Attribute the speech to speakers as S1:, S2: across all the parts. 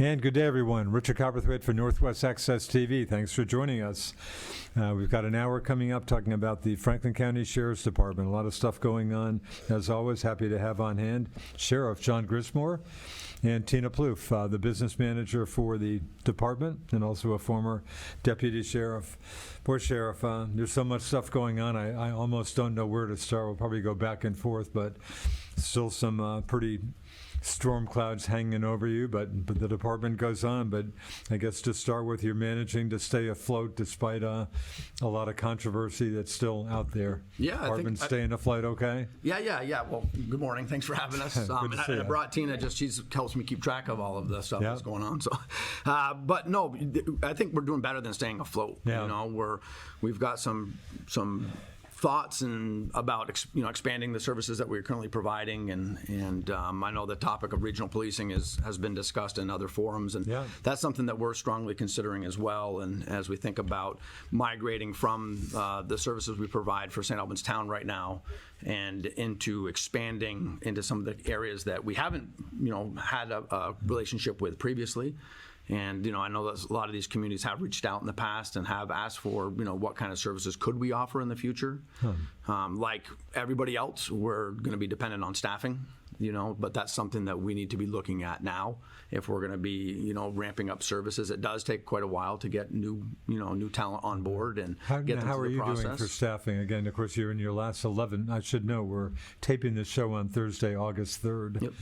S1: And good day, everyone. Richard Cowperthwait for Northwest Access TV. Thanks for joining us. We've got an hour coming up talking about the Franklin County Sheriff's Department. A lot of stuff going on. As always, happy to have on hand Sheriff John Grismore and Tina Ploof, the business manager for the department and also a former deputy sheriff. Poor Sheriff, there's so much stuff going on. I almost don't know where to start. We'll probably go back and forth, but still some pretty storm clouds hanging over you, but the department goes on. But I guess to start with, you're managing to stay afloat despite a lot of controversy that's still out there.
S2: Yeah,
S1: Department staying afloat, okay?
S2: Yeah. Well, good morning. Thanks for having us. I brought Tina. She helps me keep track of all of the stuff that's going on. So, but no, I think we're doing better than staying afloat.
S1: Yeah.
S2: You know, we've got some thoughts and about expanding the services that we're currently providing, and I know the topic of regional policing has been discussed in other forums, and that's something that we're strongly considering as well. And as we think about migrating from the services we provide for St. Albans Town right now and into expanding into some of the areas that we haven't had a relationship with previously. And, I know that a lot of these communities have reached out in the past and have asked for, what kind of services could we offer in the future. Like everybody else, we're going to be dependent on staffing, but that's something that we need to be looking at now if we're going to be, ramping up services. It does take quite a while to get new talent on board and get them
S1: how
S2: through
S1: are
S2: the
S1: you
S2: process.
S1: Doing for staffing? Again, of course, you're in your last 11. I should know we're taping this show on Thursday, August 3rd.
S2: Yep.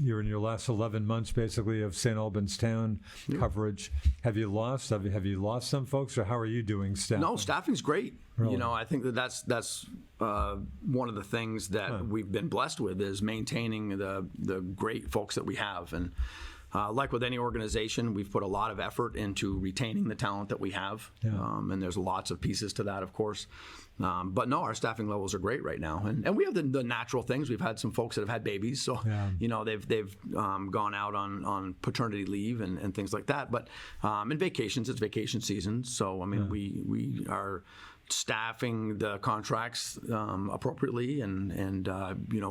S1: You're in your last 11 months, basically, of St. Albans Town coverage. Have you lost some folks, or how are you doing staffing?
S2: No, staffing's great.
S1: Really?
S2: I think that's one of the things that we've been blessed with is maintaining the great folks that we have. And like with any organization, we've put a lot of effort into retaining the talent that we have. And there's lots of pieces to that, of course. But no, our staffing levels are great right now, and we have the natural things. We've had some folks that have had babies, so they've gone out on paternity leave and things like that. But in vacations, it's vacation season, so we are staffing the contracts appropriately, and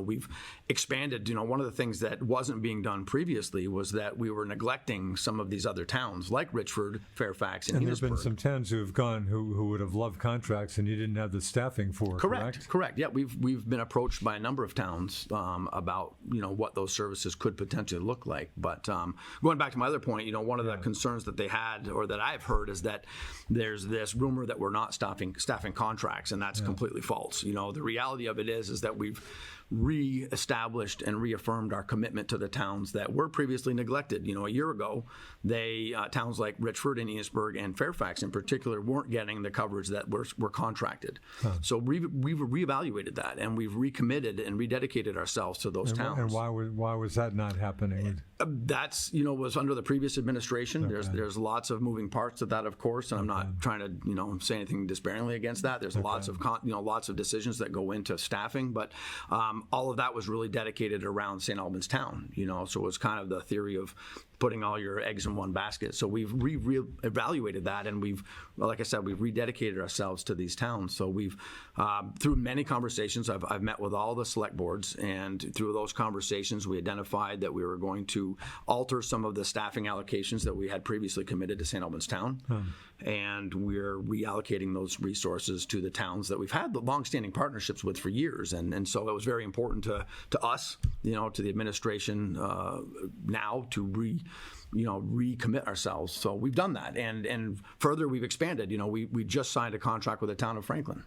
S2: we've expanded. One of the things that wasn't being done previously was that we were neglecting some of these other towns like Richford, Fairfax, and
S1: there's been some towns who have gone who would have loved contracts and you didn't have the staffing for.
S2: Correct. Yeah, we've been approached by a number of towns about what those services could potentially look like. But going back to my other point, one of the concerns that they had, or that I've heard, is that there's this rumor that we're not staffing contracts, and that's completely false. The reality of it is that we've re-established and reaffirmed our commitment to the towns that were previously neglected. A year ago, towns like Richford and Enosburg and Fairfax in particular weren't getting the coverage that were contracted. So we've reevaluated that, and we've recommitted and rededicated ourselves to those towns.
S1: And why was that not happening?
S2: That's was under the previous administration. Okay. There's lots of moving parts to that, of course, and I'm not trying to say anything disparagingly against that. There's lots of decisions that go into staffing, but all of that was really dedicated around St. Albans Town. So it was kind of the theory of putting all your eggs in one basket. So we've re-evaluated that, and like I said, we've rededicated ourselves to these towns. So we've, through many conversations, I've met with all the select boards, and through those conversations, we identified that we were going to alter some of the staffing allocations that we had previously committed to St. Albans Town, and we're reallocating those resources to the towns that we've had the longstanding partnerships with for years. And so it was very important to us, to the administration now to recommit ourselves. So we've done that, and further we've expanded. We just signed a contract with the town of Franklin,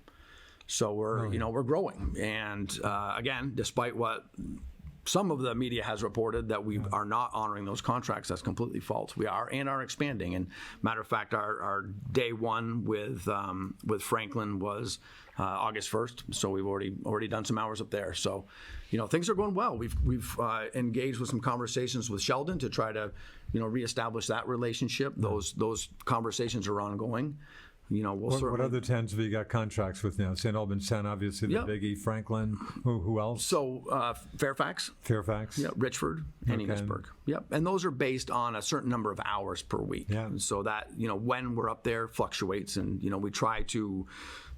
S2: so we're growing. And again, despite what some of the media has reported that we are not honoring those contracts, that's completely false. We are, and are expanding. And matter of fact, our day one with Franklin was August 1st, so we've already done some hours up there. So, things are going well. We've engaged with some conversations with Sheldon to try to, reestablish that relationship. Those conversations are ongoing.
S1: What other towns have you got contracts with now? St. Albans Town, obviously, the biggie. Franklin. Who else?
S2: So Fairfax.
S1: Yeah,
S2: Richford and Enosburg. Yep. And those are based on a certain number of hours per week.
S1: Yeah.
S2: So that when we're up there fluctuates, and we try to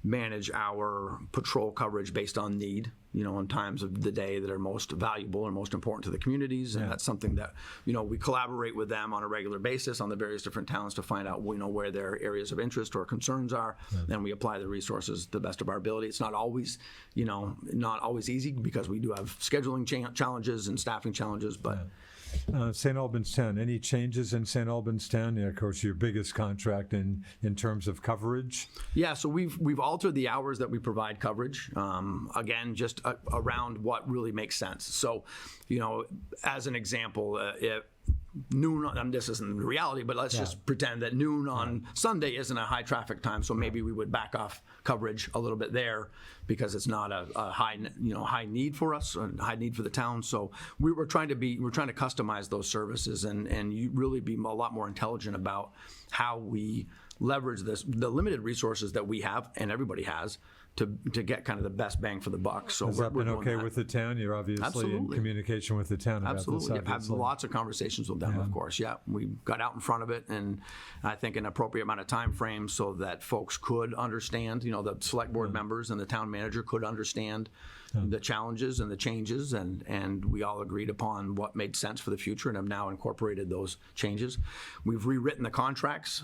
S2: manage our patrol coverage based on need, in times of the day that are most valuable and most important to the communities. And that's something that, we collaborate with them on a regular basis on the various different towns to find out, where their areas of interest or concerns are. And we apply the resources to the best of our ability. It's not always, not always easy because we do have scheduling challenges and staffing challenges, but.
S1: St. Albans Town, any changes in St. Albans Town? Of course, your biggest contract in terms of coverage.
S2: Yeah, so we've altered the hours that we provide coverage. Again, just around what really makes sense. So, as an example, if noon, this isn't reality, but let's just pretend that noon on Sunday isn't a high traffic time, so maybe we would back off coverage a little bit there because it's not a high need for us, or high need for the town. So we're trying to customize those services and you really be a lot more intelligent about how we leverage the limited resources that we have and everybody has to get kind of the best bang for the buck. So
S1: has that been okay with the town? You're obviously in communication with the town about this.
S2: Absolutely. I've had lots of conversations with them, of course. Yeah, we got out in front of it, and I think an appropriate amount of time frame so that folks could understand, the select board members and the town manager could understand the challenges and the changes, and we all agreed upon what made sense for the future and have now incorporated those changes. We've rewritten the contracts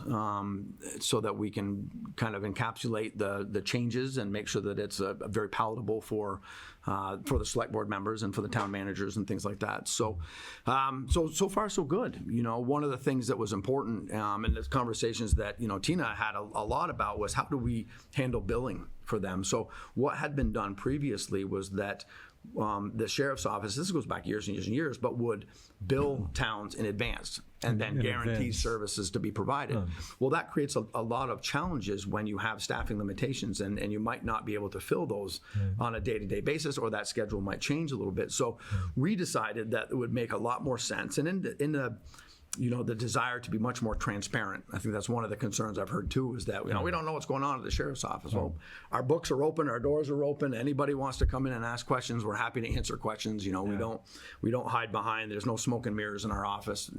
S2: so that we can kind of encapsulate the changes and make sure that it's very palatable for the select board members and for the town managers and things like that. So far so good. One of the things that was important in the conversations that Tina had a lot about was how do we handle billing for them. So what had been done previously was that the sheriff's office, this goes back years and years and years, but would bill towns in advance and then guarantee services to be provided. Well, that creates a lot of challenges when you have staffing limitations and you might not be able to fill those on a day-to-day basis, or that schedule might change a little bit. So we decided that it would make a lot more sense. And in the desire to be much more transparent. I think that's one of the concerns I've heard too, is that we don't know what's going on at the sheriff's office. Well, our books are open, our doors are open. Anybody wants to come in and ask questions, we're happy to answer questions. We don't hide behind. There's no smoke and mirrors in our office,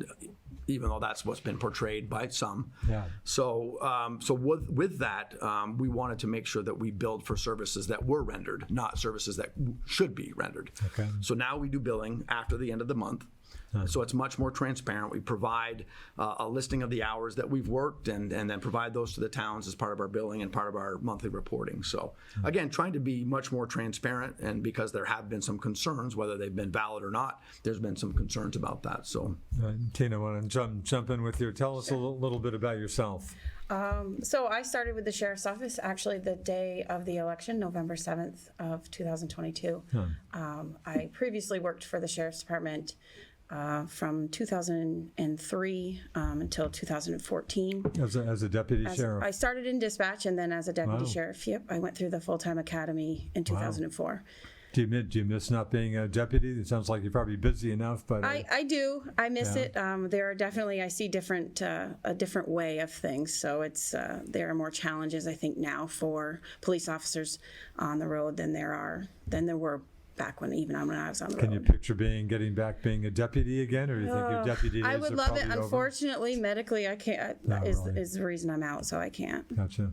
S2: even though that's what's been portrayed by some. So with that, we wanted to make sure that we billed for services that were rendered, not services that should be rendered. So now we do billing after the end of the month. So it's much more transparent. We provide a listing of the hours that we've worked and then provide those to the towns as part of our billing and part of our monthly reporting. So again, trying to be much more transparent, and because there have been some concerns, whether they've been valid or not, there's been some concerns about that. So
S1: Tina, want to jump in with Tell us a little bit about yourself.
S3: So I started with the sheriff's office actually the day of the election, November 7th of 2022. I previously worked for the sheriff's department from 2003 until 2014.
S1: As a deputy sheriff?
S3: I started in dispatch and then as a deputy sheriff. Yep, I went through the full-time academy in 2004.
S1: Do you miss not being a deputy? It sounds like you're probably busy enough, but
S3: I do. I miss it. There are definitely, I see a different way of things. So there are more challenges, I think, now for police officers on the road than there were back when I was on the road.
S1: Can you picture getting back being a deputy again, or do you think your deputy days
S3: I would
S1: are
S3: love it.
S1: probably over?
S3: Unfortunately, medically, I can't. Is the reason I'm out, so I can't.
S1: Gotcha.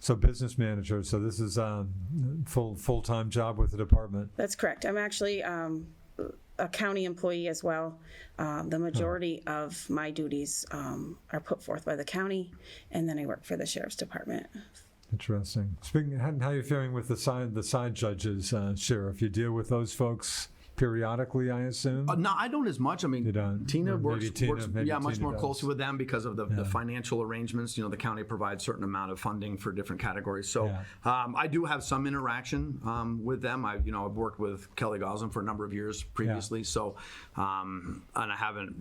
S1: So business manager. So this is a full-time job with the department.
S3: That's correct. I'm actually a county employee as well. The majority of my duties are put forth by the county, and then I work for the sheriff's department.
S1: Interesting. Speaking, how are you faring with the side judges, Sheriff? You deal with those folks periodically, I assume?
S2: No, I don't as much. I mean, Tina works much more closely with them because of the financial arrangements. The county provides a certain amount of funding for different categories. So I do have some interaction with them. I've worked with Kelly Goslin for a number of years previously. So, and I haven't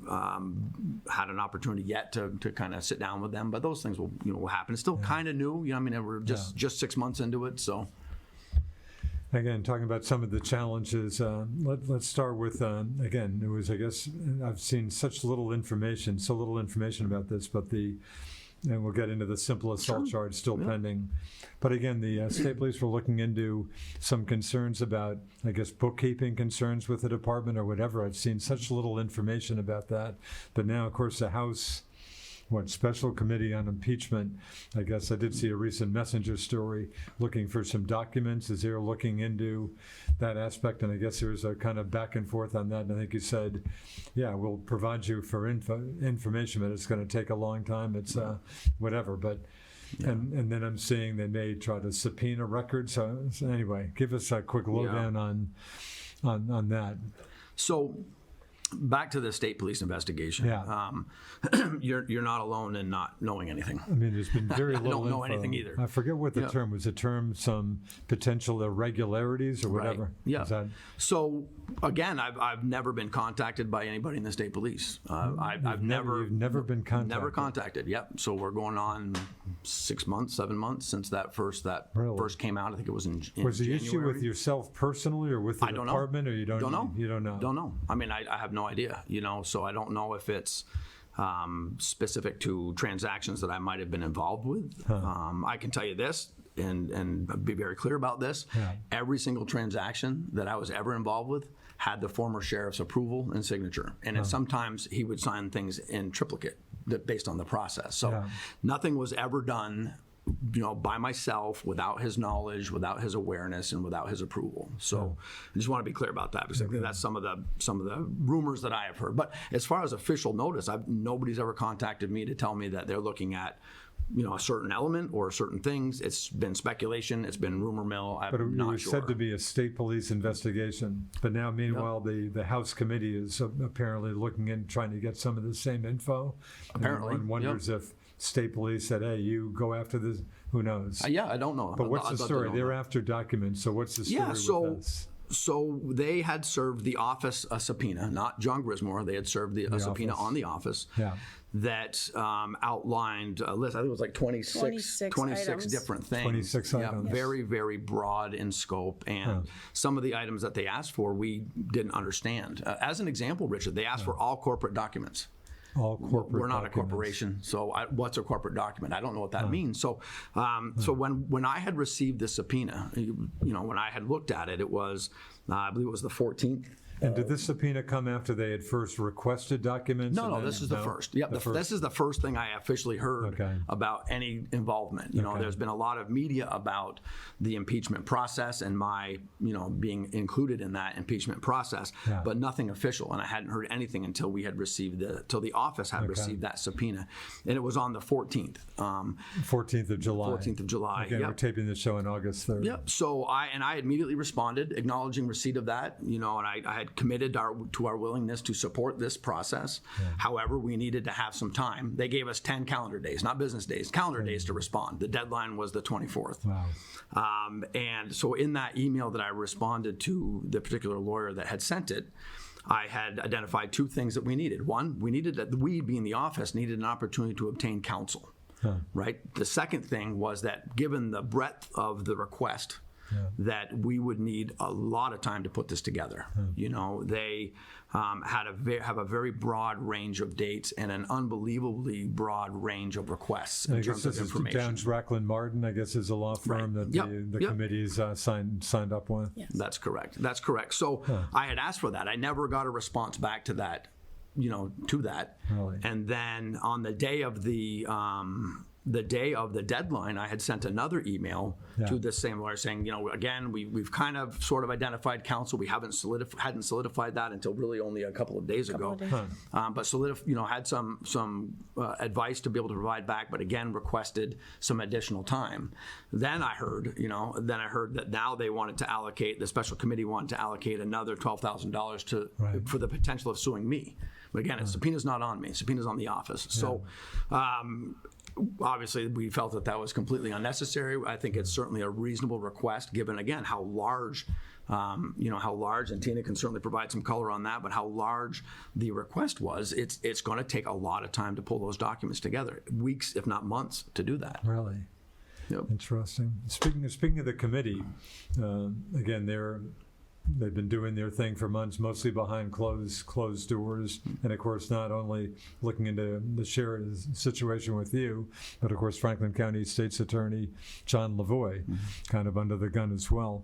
S2: had an opportunity yet to kind of sit down with them. But those things will happen. It's still kind of new. We're just 6 months into it. So.
S1: Again, talking about some of the challenges, let's start with, again, it was, I guess, I've seen so little information about this, but and we'll get into the simple assault charge still pending. But again, the state police were looking into some concerns about, I guess, bookkeeping concerns with the department or whatever. I've seen such little information about that. But now, of course, the House special committee on impeachment. I guess I did see a recent messenger story looking for some documents as they're looking into that aspect, and I guess there was a kind of back and forth on that, and I think you said, yeah, we'll provide you for information, but it's going to take a long time. It's whatever, but
S2: Yeah.
S1: and then I'm seeing they may try to subpoena records. So anyway, give us a quick lowdown on that.
S2: So back to the state police investigation.
S1: Yeah.
S2: You're not alone in not knowing anything.
S1: I mean, there's been very
S2: I
S1: little
S2: don't know
S1: info.
S2: anything either.
S1: I forget what the term was. The term some potential irregularities or whatever.
S2: Right. Yeah.
S1: Is that,
S2: So again, I've never been contacted by anybody in the state police. I've never
S1: you've never been contacted.
S2: Never contacted. Yep. So we're going on 6 months, 7 months since that first came out. I think it was in
S1: was the
S2: January.
S1: issue with yourself personally or with the
S2: I don't
S1: department,
S2: know.
S1: or you don't know? You don't know.
S2: Don't know. I mean, I have no idea. So I don't know if it's specific to transactions that I might have been involved with. I can tell you this, and be very clear about this.
S1: Yeah.
S2: Every single transaction that I was ever involved with had the former sheriff's approval and signature. And then sometimes he would sign things in triplicate based on the process. So nothing was ever done by myself, without his knowledge, without his awareness, and without his approval. So I just want to be clear about that, because I think that's some of the rumors that I have heard. But as far as official notice, nobody's ever contacted me to tell me that they're looking at a certain element or certain things. It's been speculation. It's been rumor mill.
S1: But it
S2: not
S1: was
S2: sure.
S1: said to be a state police investigation. But now, meanwhile, the House committee is apparently looking in, trying to get some of the same info.
S2: Apparently,
S1: and one wonders if state police said, hey, you go after this. Who knows?
S2: I don't know.
S1: But what's
S2: I'd
S1: the
S2: love to
S1: story?
S2: know
S1: They're
S2: that.
S1: after documents. So what's the story with this?
S2: So they had served the office a subpoena, not John Grismore. They had served a subpoena
S1: office.
S2: on the office
S1: Yeah.
S2: that outlined a list. I think it was like 26
S3: items.
S2: different things.
S1: 26 items.
S2: Very, very broad in scope. And some of the items that they asked for, we didn't understand. As an example, Richard, they asked for all corporate documents.
S1: All corporate
S2: We're not
S1: documents.
S2: a corporation, so what's a corporate document? I don't know what that means. So, so when I had received the subpoena, when I had looked at it, it was, I believe it was the 14th.
S1: And did this subpoena come after they had first requested documents?
S2: No, this is the first. Yep, this is the first thing I officially heard about any involvement. There's been a lot of media about the impeachment process and my, being included in that impeachment process, but nothing official. And I hadn't heard anything until we had received till the office had received that subpoena, and it was on the 14th.
S1: 14th of July.
S2: 14th of July.
S1: Again, we're taping the show on August 3rd.
S2: Yep. So I immediately responded, acknowledging receipt of that. And I had committed to our willingness to support this process. However, we needed to have some time. They gave us 10 calendar days, not business days, calendar days to respond. The deadline was the 24th.
S1: Wow.
S2: And so in that email that I responded to the particular lawyer that had sent it, I had identified two things that we needed. One, we being the office, needed an opportunity to obtain counsel. Right. The second thing was that given the breadth of the request, that we would need a lot of time to put this together. They have a very broad range of dates and an unbelievably broad range of requests in terms of information.
S1: Downs Racklin Martin, I guess, is a law firm that the committee's signed up with.
S3: Yes.
S2: That's correct. So I had asked for that. I never got a response back to that. To that.
S1: Really?
S2: And then on the day of the deadline, I had sent another email to the same lawyer saying, again, we've kind of sort of identified counsel. We hadn't solidified that until really only a couple of days ago. But had some advice to be able to provide back, but again requested some additional time. Then I heard that now they wanted to allocate, the special committee wanted to allocate another $12,000 for the potential of suing me. But again, subpoena's not on me. Subpoena's on the office. So obviously, we felt that was completely unnecessary. I think it's certainly a reasonable request, given again how large, and Tina can certainly provide some color on that. But how large the request was, it's going to take a lot of time to pull those documents together, weeks, if not months, to do that.
S1: Really.
S2: Yep.
S1: Interesting. Speaking of the committee, again, they've been doing their thing for months, mostly behind closed doors. And of course, not only looking into the sheriff's situation with you, but of course, Franklin County State's Attorney John Lavoie, kind of under the gun as well.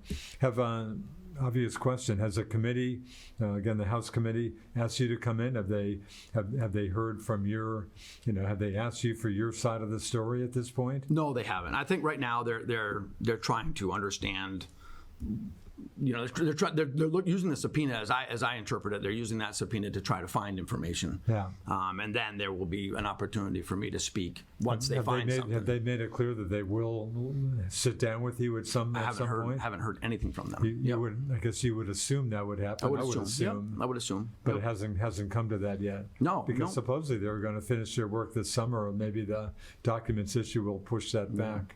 S1: Obvious question: has a committee, again the House committee, asked you to come in? Have they heard from your, have they asked you for your side of the story at this point?
S2: No, they haven't. I think right now they're trying to understand. They're using the subpoena as I interpret it. They're using that subpoena to try to find information.
S1: Yeah.
S2: And then there will be an opportunity for me to speak once they find something.
S1: Have they made it clear that they will sit down with you at some point?
S2: I haven't heard anything from them.
S1: I guess you would assume that would happen.
S2: I would assume. I would assume.
S1: But it hasn't come to that yet.
S2: No.
S1: Because supposedly they were going to finish their work this summer, or maybe the documents issue will push that back.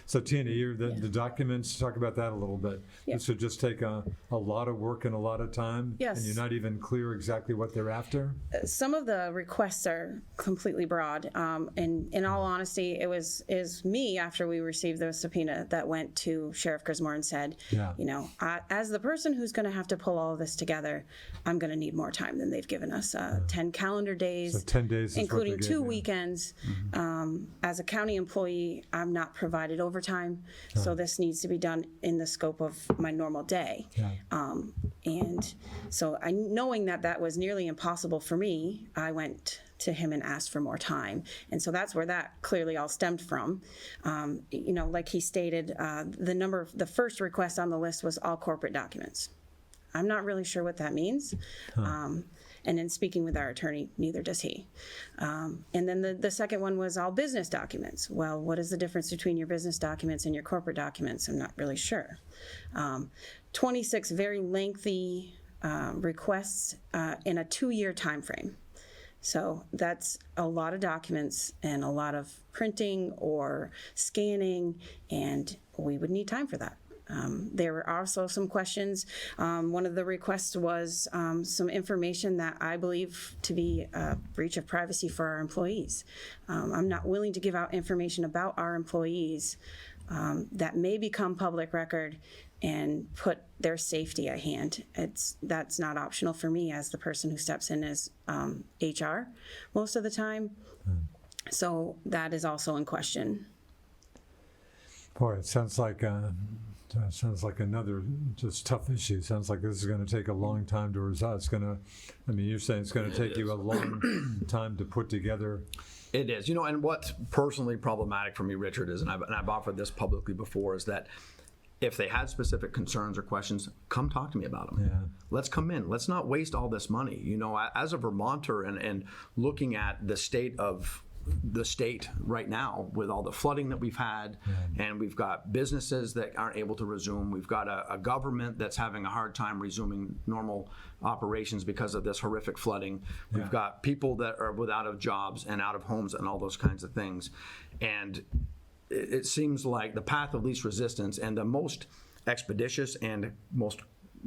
S1: So Tina, the documents, talk about that a little bit.
S3: Yeah.
S1: This would just take a lot of work and a lot of time.
S3: Yes.
S1: And you're not even clear exactly what they're after?
S3: Some of the requests are completely broad. And in all honesty, is me, after we received the subpoena, that went to Sheriff Grismore and said, as the person who's going to have to pull all of this together, I'm going to need more time than they've given us. 10 calendar days,
S1: so 10 days is
S3: including
S1: what they
S3: 2
S1: gave,
S3: weekends. As a county employee, I'm not provided overtime, so this needs to be done in the scope of my normal day. And so knowing that was nearly impossible for me, I went to him and asked for more time. And so that's where that clearly all stemmed from. Like he stated, the first request on the list was all corporate documents. I'm not really sure what that means. And in speaking with our attorney, neither does he. And then the second one was all business documents. Well, what is the difference between your business documents and your corporate documents? I'm not really sure. 26 very lengthy requests in a 2-year time frame. So that's a lot of documents and a lot of printing or scanning, and we would need time for that. There were also some questions. One of the requests was some information that I believe to be a breach of privacy for our employees. I'm not willing to give out information about our employees that may become public record and put their safety at hand. That's not optional for me as the person who steps in as HR most of the time. So that is also in question.
S1: Boy, it sounds like another just tough issue. Sounds like this is going to take a long time to resolve. You're saying it's going to take you a long time to put together.
S2: It is. And what's personally problematic for me, Richard, is, and I've offered this publicly before, is that if they had specific concerns or questions, come talk to me about them.
S1: Yeah.
S2: Let's come in. Let's not waste all this money. As a Vermonter and looking at the state right now with all the flooding that we've had, and we've got businesses that aren't able to resume. We've got a government that's having a hard time resuming normal operations because of this horrific flooding. We've got people that are without jobs and out of homes and all those kinds of things. And it seems like the path of least resistance and the most expeditious and most,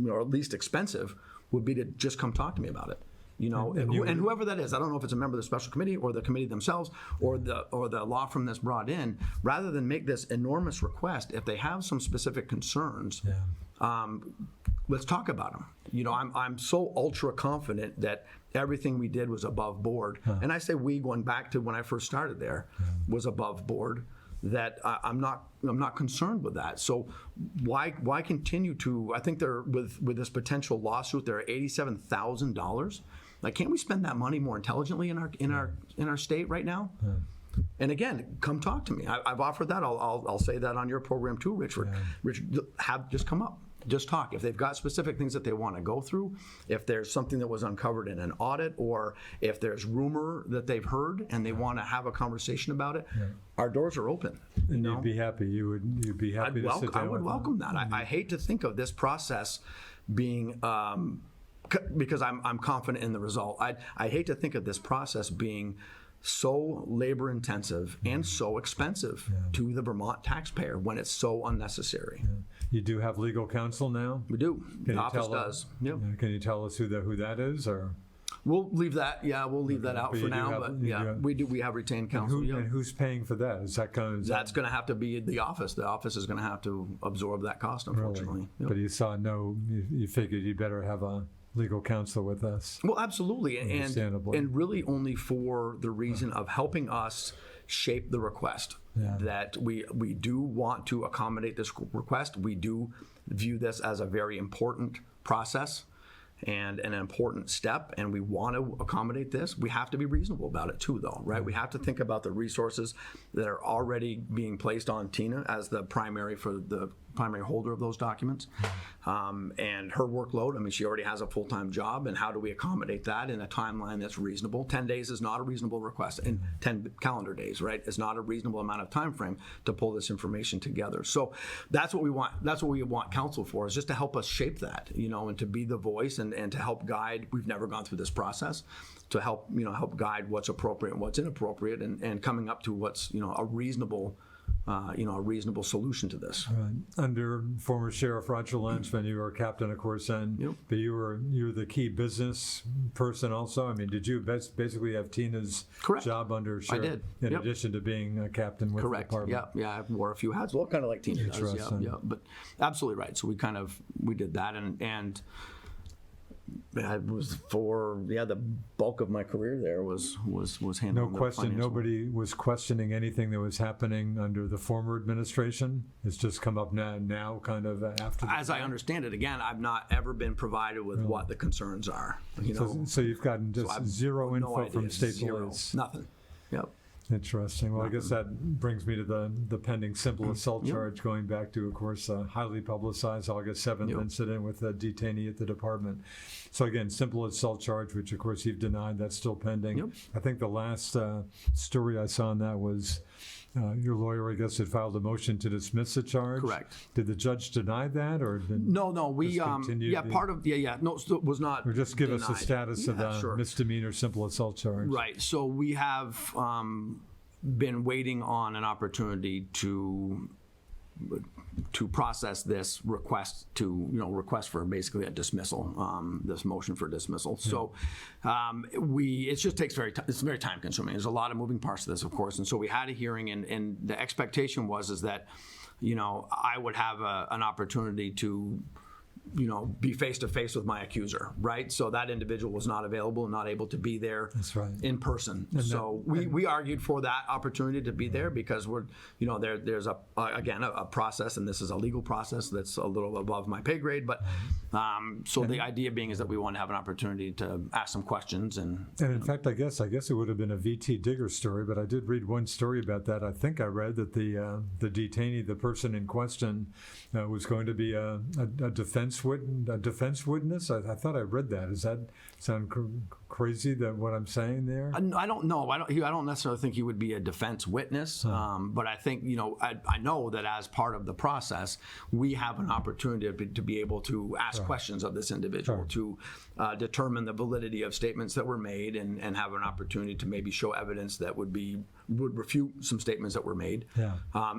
S2: or least expensive, would be to just come talk to me about it. And whoever that is, I don't know if it's a member of the special committee or the committee themselves or the law firm that's brought in, rather than make this enormous request, if they have some specific concerns, let's talk about them. I'm so ultra confident that everything we did was above board. And I say we, going back to when I first started there, was above board, that I'm not concerned with that. So why continue to, I think they're with this potential lawsuit, they're $87,000. Like, can't we spend that money more intelligently in our state right now? And again, come talk to me. I've offered that. I'll say that on your program too, Richard. Richard, just come up. Just talk. If they've got specific things that they want to go through, if there's something that was uncovered in an audit, or if there's rumor that they've heard and they want to have a conversation about it, our doors are open.
S1: And you'd be happy. You'd be happy to sit down.
S2: I would welcome that. I hate to think of this process being, because I'm confident in the result. I hate to think of this process being so labor intensive and so expensive to the Vermont taxpayer when it's so unnecessary.
S1: You do have legal counsel now?
S2: We do. The office does.
S1: Can you tell us who that is, or?
S2: We'll leave that. Yeah, we'll leave that out
S1: But
S2: for
S1: you do
S2: now.
S1: have-
S2: But
S1: you
S2: yeah,
S1: do-
S2: we have retained
S1: And,
S2: counsel.
S1: and who's paying for that? Is that kind of
S2: That's going to have to be the office. The office is going to have to absorb that cost, unfortunately. Yep.
S1: But you saw you figured you better have a legal counsel with us.
S2: Well, absolutely,
S1: Understandably.
S2: and really only for the reason of helping us shape the request.
S1: Yeah.
S2: That we do want to accommodate this request. We do view this as a very important process and an important step, and we want to accommodate this. We have to be reasonable about it too, though, right? We have to think about the resources that are already being placed on Tina as the primary holder of those documents, and her workload. I mean, she already has a full-time job, and how do we accommodate that in a timeline that's reasonable? 10 days is not a reasonable request, and 10 calendar days, right, is not a reasonable amount of time frame to pull this information together. So that's what we want. That's what we want counsel for, is just to help us shape that, and to be the voice and to help guide. We've never gone through this process, to help guide what's appropriate and what's inappropriate, and coming up to what's a reasonable solution to this.
S1: Right. Under former Sheriff Roger Lansman, you were captain, of course, then, but you were the key business person also. I mean, did you basically have Tina's
S2: Correct.
S1: job under Sheriff?
S2: I did.
S1: In addition to being a captain with
S2: Correct.
S1: the department.
S2: Yeah. I wore a few hats. Well, kind of like Tina does.
S1: Interesting.
S2: Yeah. But absolutely right. So we did that, and it was the bulk of my career there was handling.
S1: No
S2: the
S1: question,
S2: financial.
S1: nobody was questioning anything that was happening under the former administration. It's just come up now kind of after.
S2: As I understand it, again, I've not ever been provided with what the concerns are.
S1: So you've gotten just
S2: I've
S1: zero
S2: no
S1: info from
S2: idea.
S1: state
S2: Zero.
S1: police.
S2: Nothing. Yep.
S1: Interesting. Well, I guess that brings me to the pending simple assault
S2: Yep.
S1: charge, going back to, of course, highly publicized August 7th
S2: Yep.
S1: incident with a detainee at the department. So again, simple assault charge, which of course you've denied, that's still pending.
S2: Yep.
S1: I think the last story I saw on that was your lawyer, I guess, had filed a motion to dismiss the charge.
S2: Correct.
S1: Did the judge deny that, or did
S2: No, we
S1: just continue
S2: yeah,
S1: the-
S2: part of no, so it was not.
S1: or just give us the
S2: denied.
S1: status of the
S2: Sure.
S1: misdemeanor simple assault charge?
S2: Right. So we have been waiting on an opportunity to process this request for basically a dismissal, this motion for dismissal. So it just takes it's very time consuming. There's a lot of moving parts to this, of course, and so we had a hearing, and the expectation was that I would have an opportunity to be face to face with my accuser, right? So that individual was not available and not able to be there.
S1: That's right.
S2: In person. So we argued for that opportunity to be there because there's a process, and this is a legal process that's a little above my pay grade, but so the idea being is that we want to have an opportunity to ask some questions and
S1: in fact, I guess it would have been a VT Digger story, but I did read one story about that. I think I read that the detainee, the person in question, was going to be a defense witness. I thought I read that. Does that sound crazy, that what I'm saying there?
S2: I don't know. I don't necessarily think he would be a defense witness, but I think I know that as part of the process, we have an opportunity to be able to ask questions of this individual, to determine the validity of statements that were made, and have an opportunity to maybe show evidence that would refute some statements that were made,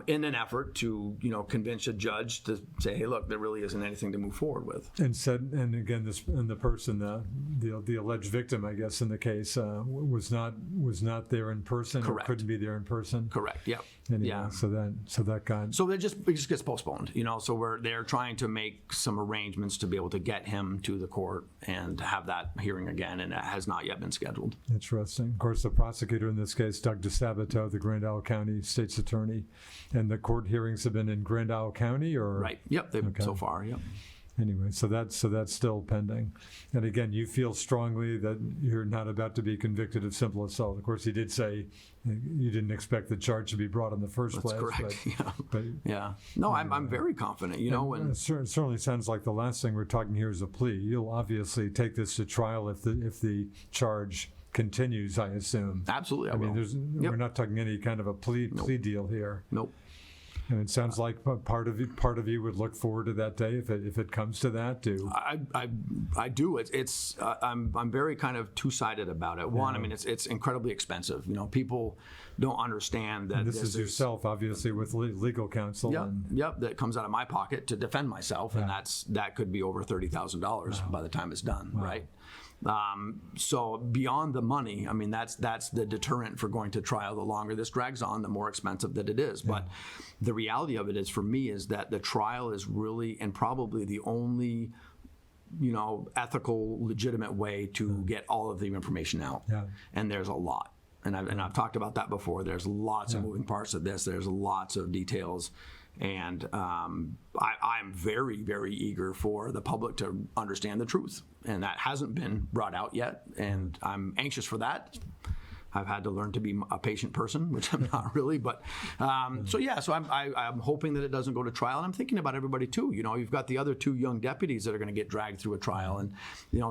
S2: in an effort to convince a judge to say, hey, look, there really isn't anything to move forward with.
S1: And again, the person, the alleged victim, I guess, in the case, was not there in person.
S2: Correct.
S1: Or couldn't be there in person.
S2: Correct. Yep.
S1: Anyway,
S2: Yeah.
S1: So that got.
S2: So it just gets postponed, So they're trying to make some arrangements to be able to get him to the court and have that hearing again, and it has not yet been scheduled.
S1: Interesting. Of course, the prosecutor in this case, Doug DeSabato, the Grand Isle County State's Attorney, and the court hearings have been in Grand Isle County, or
S2: Right. Yep. So far. Yep.
S1: Anyway, so that's still pending. And again, you feel strongly that you're not about to be convicted of simple assault. Of course, he did say you didn't expect the charge to be brought in the first place.
S2: That's correct.
S1: But
S2: yeah. No, I'm very confident. And
S1: it certainly sounds like the last thing we're talking here is a plea. You'll obviously take this to trial if the charge continues, I assume.
S2: Absolutely, I
S1: mean,
S2: will.
S1: We're not talking any kind of a plea deal here.
S2: Nope.
S1: And it sounds like part of you would look forward to that day if it comes to that.
S2: I do. I'm very kind of two-sided about it. One, I mean, it's incredibly expensive. People don't understand that
S1: And this is yourself, obviously, with legal counsel.
S2: Yep,
S1: And
S2: yep, that comes out of my pocket to defend myself, and that could be over $30,000 by the time it's done, right? So beyond the money, I mean, that's the deterrent for going to trial. The longer this drags on, the more expensive that it is. But the reality of it is, for me, is that the trial is really and probably the only, ethical, legitimate way to get all of the information out.
S1: Yeah.
S2: And there's a lot. And I've talked about that before. There's lots of moving parts of this. There's lots of details. And I'm very, very eager for the public to understand the truth. And that hasn't been brought out yet. And I'm anxious for that. I've had to learn to be a patient person, which I'm not really. But so I'm hoping that it doesn't go to trial. And I'm thinking about everybody too. You've got the other 2 young deputies that are going to get dragged through a trial, and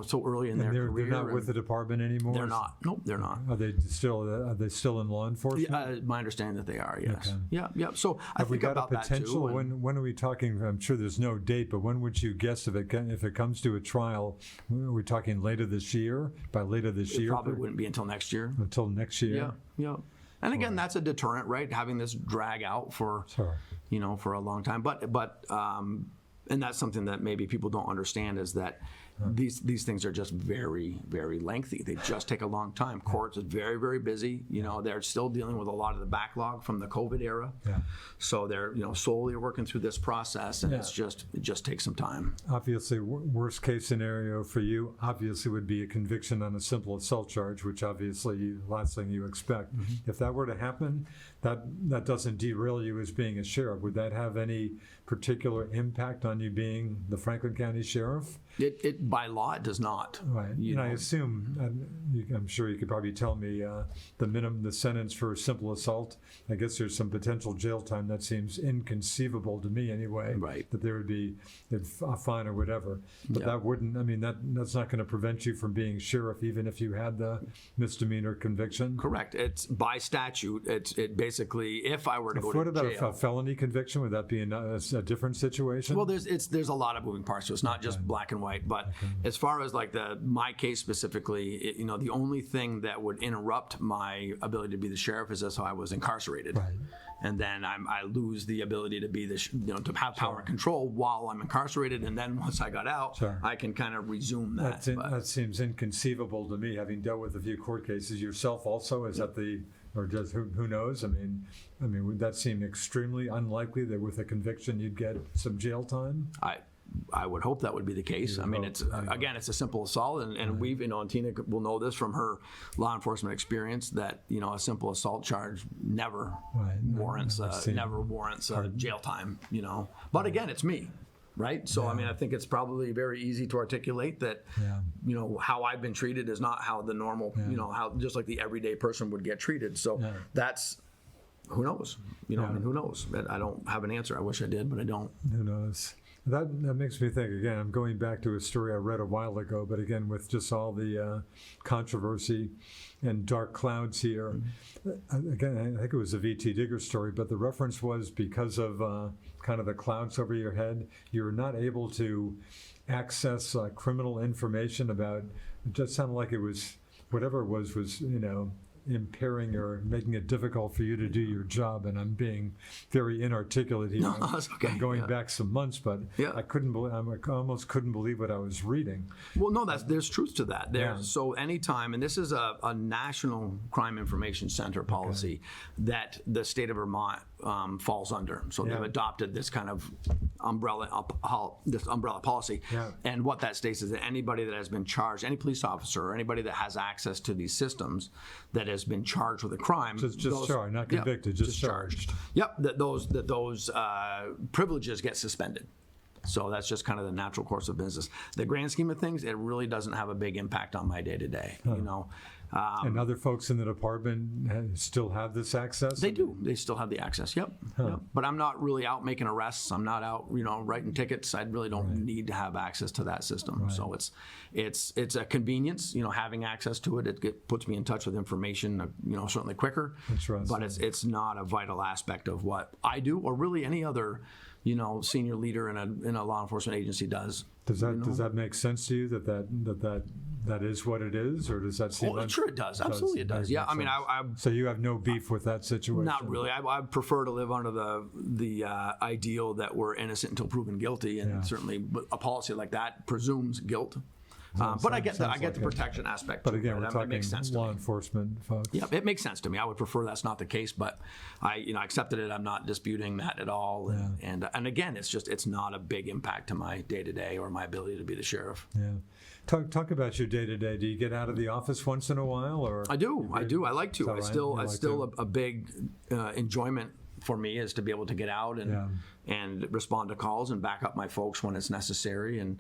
S2: so early in their career.
S1: They're not with the department anymore.
S2: They're not. Nope, they're not.
S1: Are they still in law enforcement?
S2: My understanding that they are. Yes.
S1: Okay.
S2: Yeah. So I
S1: Have we
S2: think
S1: got a
S2: about that
S1: potential?
S2: too.
S1: When are we talking? I'm sure there's no date, but when would you guess if it comes to a trial? Are we talking later this year? By later this year?
S2: Probably wouldn't be until next year.
S1: Until next year.
S2: Yeah. And again, that's a deterrent, right? Having this drag out for, for a long time. But and that's something that maybe people don't understand, is that these things are just very, very lengthy. They just take a long time. Courts are very, very busy. They're still dealing with a lot of the backlog from the COVID era.
S1: Yeah.
S2: So they're slowly working through this process, and it just takes some time.
S1: Obviously, worst case scenario for you obviously would be a conviction on a simple assault charge, which obviously last thing you expect. If that were to happen, that doesn't derail you as being a sheriff. Would that have any particular impact on you being the Franklin County Sheriff?
S2: It by law, it does not.
S1: Right. I assume, I'm sure you could probably tell me the sentence for simple assault. I guess there's some potential jail time. That seems inconceivable to me anyway.
S2: Right.
S1: That there would be a fine or whatever. But that wouldn't, that's not going to prevent you from being sheriff, even if you had the misdemeanor conviction?
S2: Correct. It's by statute. It basically, if I were to go to jail.
S1: What about a felony conviction? Would that be a different situation?
S2: Well, there's a lot of moving parts, so it's not just black and white. But as far as like my case specifically, the only thing that would interrupt my ability to be the sheriff is if I was incarcerated.
S1: Right.
S2: And then I lose the ability to be to have power and control while I'm incarcerated. And then once I got out, I can kind of resume that.
S1: That seems inconceivable to me, having dealt with a few court cases yourself. Also, is that or just who knows? I mean, would that seem extremely unlikely that with a conviction you'd get some jail time?
S2: I would hope that would be the case. It's a simple assault, and we've, and Tina will know this from her law enforcement experience, that a simple assault charge never warrants jail time. But again, it's me, right? So I think it's probably very easy to articulate that. How I've been treated is not how the normal, how just like the everyday person would get treated. So that's. Who knows? Who knows? I don't have an answer. I wish I did, but I don't.
S1: Who knows? That makes me think, again, I'm going back to a story I read a while ago, but again, with just all the controversy and dark clouds here. Again, I think it was a V.T. Digger story, but the reference was because of kind of the clouds over your head, you're not able to access criminal information about, it just sounded like it was, whatever it was, impairing or making it difficult for you to do your job. And I'm being very inarticulate here.
S2: No, that's okay.
S1: I'm going back some months, but I almost couldn't believe what I was reading.
S2: Well, no, there's truth to that. So anytime, and this is a National Crime Information Center policy that the state of Vermont falls under. So they've adopted this kind of umbrella policy. And what that states is that anybody that has been charged, any police officer or anybody that has access to these systems that has been charged with a crime,
S1: just charged, not convicted, just charged.
S2: Yep, that those privileges get suspended. So that's just kind of the natural course of business. The grand scheme of things, it really doesn't have a big impact on my day to day.
S1: And other folks in the department still have this access?
S2: They do. They still have the access. Yep. But I'm not really out making arrests. I'm not out, writing tickets. I really don't need to have access to that system. So it's a convenience. Having access to it, it puts me in touch with information. Certainly quicker. But it's not a vital aspect of what I do, or really any other senior leader in a law enforcement agency does.
S1: Does that make sense to you that is what it is, or does that seem?
S2: Oh, sure, it does. Absolutely, it does. Yeah, I mean,
S1: so you have no beef with that situation?
S2: Not really. I prefer to live under the ideal that we're innocent until proven guilty, and certainly a policy like that presumes guilt. But I get the protection aspect.
S1: But again, we're talking
S2: it makes sense
S1: law enforcement folks.
S2: Yeah, it makes sense to me. I would prefer that's not the case, but I accepted it. I'm not disputing that at all. And again, it's not a big impact to my day to day or my ability to be the sheriff.
S1: Yeah. Talk about your day to day. Do you get out of the office once in a while, or?
S2: I do. I like to.
S1: It's
S2: still a big enjoyment for me is to be able to get out and respond to calls and back up my folks when it's necessary. And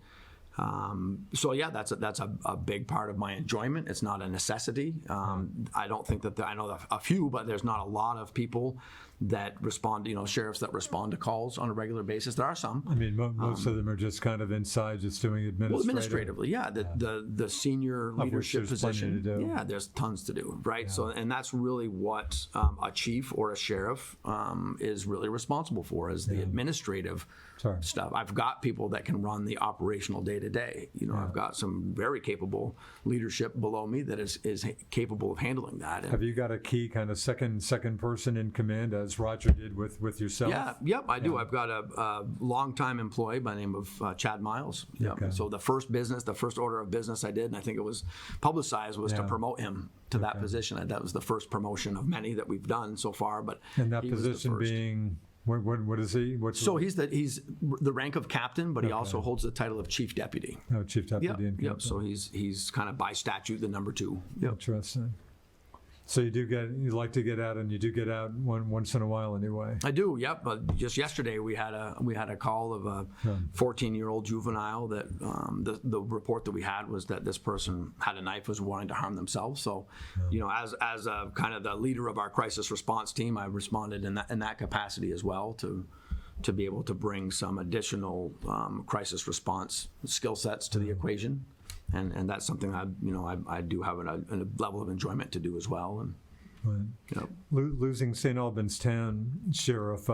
S2: so yeah, that's a big part of my enjoyment. It's not a necessity. I don't think that I know a few, but there's not a lot of people that respond, sheriffs that respond to calls on a regular basis. There are some.
S1: I mean, most of them are just kind of inside, just doing administrative.
S2: Well, administratively, yeah. The senior leadership position, yeah, there's tons to do, right? Yeah. So, and that's really what a chief or a sheriff is really responsible for, is the administrative stuff. I've got people that can run the operational day to day. I've got some very capable leadership below me that is capable of handling that.
S1: Have you got a key kind of second person in command, as Roger did with yourself?
S2: Yeah, yep, I do. I've got a longtime employee by the name of Chad Miles. Yep. Okay. So the first order of business I did, and I think it was publicized, was to promote him to that position. That was the first promotion of many that we've done so far. But
S1: and that position being. What is he?
S2: He's the rank of captain, but he also holds the title of chief deputy.
S1: Oh, chief deputy.
S2: Yep. So he's kind of by statute the number 2. Yep.
S1: Interesting. So you like to get out, and you do get out once in a while anyway.
S2: I do, yep. But just yesterday we had a call of a 14-year-old juvenile that the report that we had was that this person had a knife, was wanting to harm themselves. So, as a kind of the leader of our crisis response team, I responded in that capacity as well to be able to bring some additional crisis response skill sets to the equation. And that's something I do have a level of enjoyment to do as well. And
S1: losing St. Albans Town Sheriff,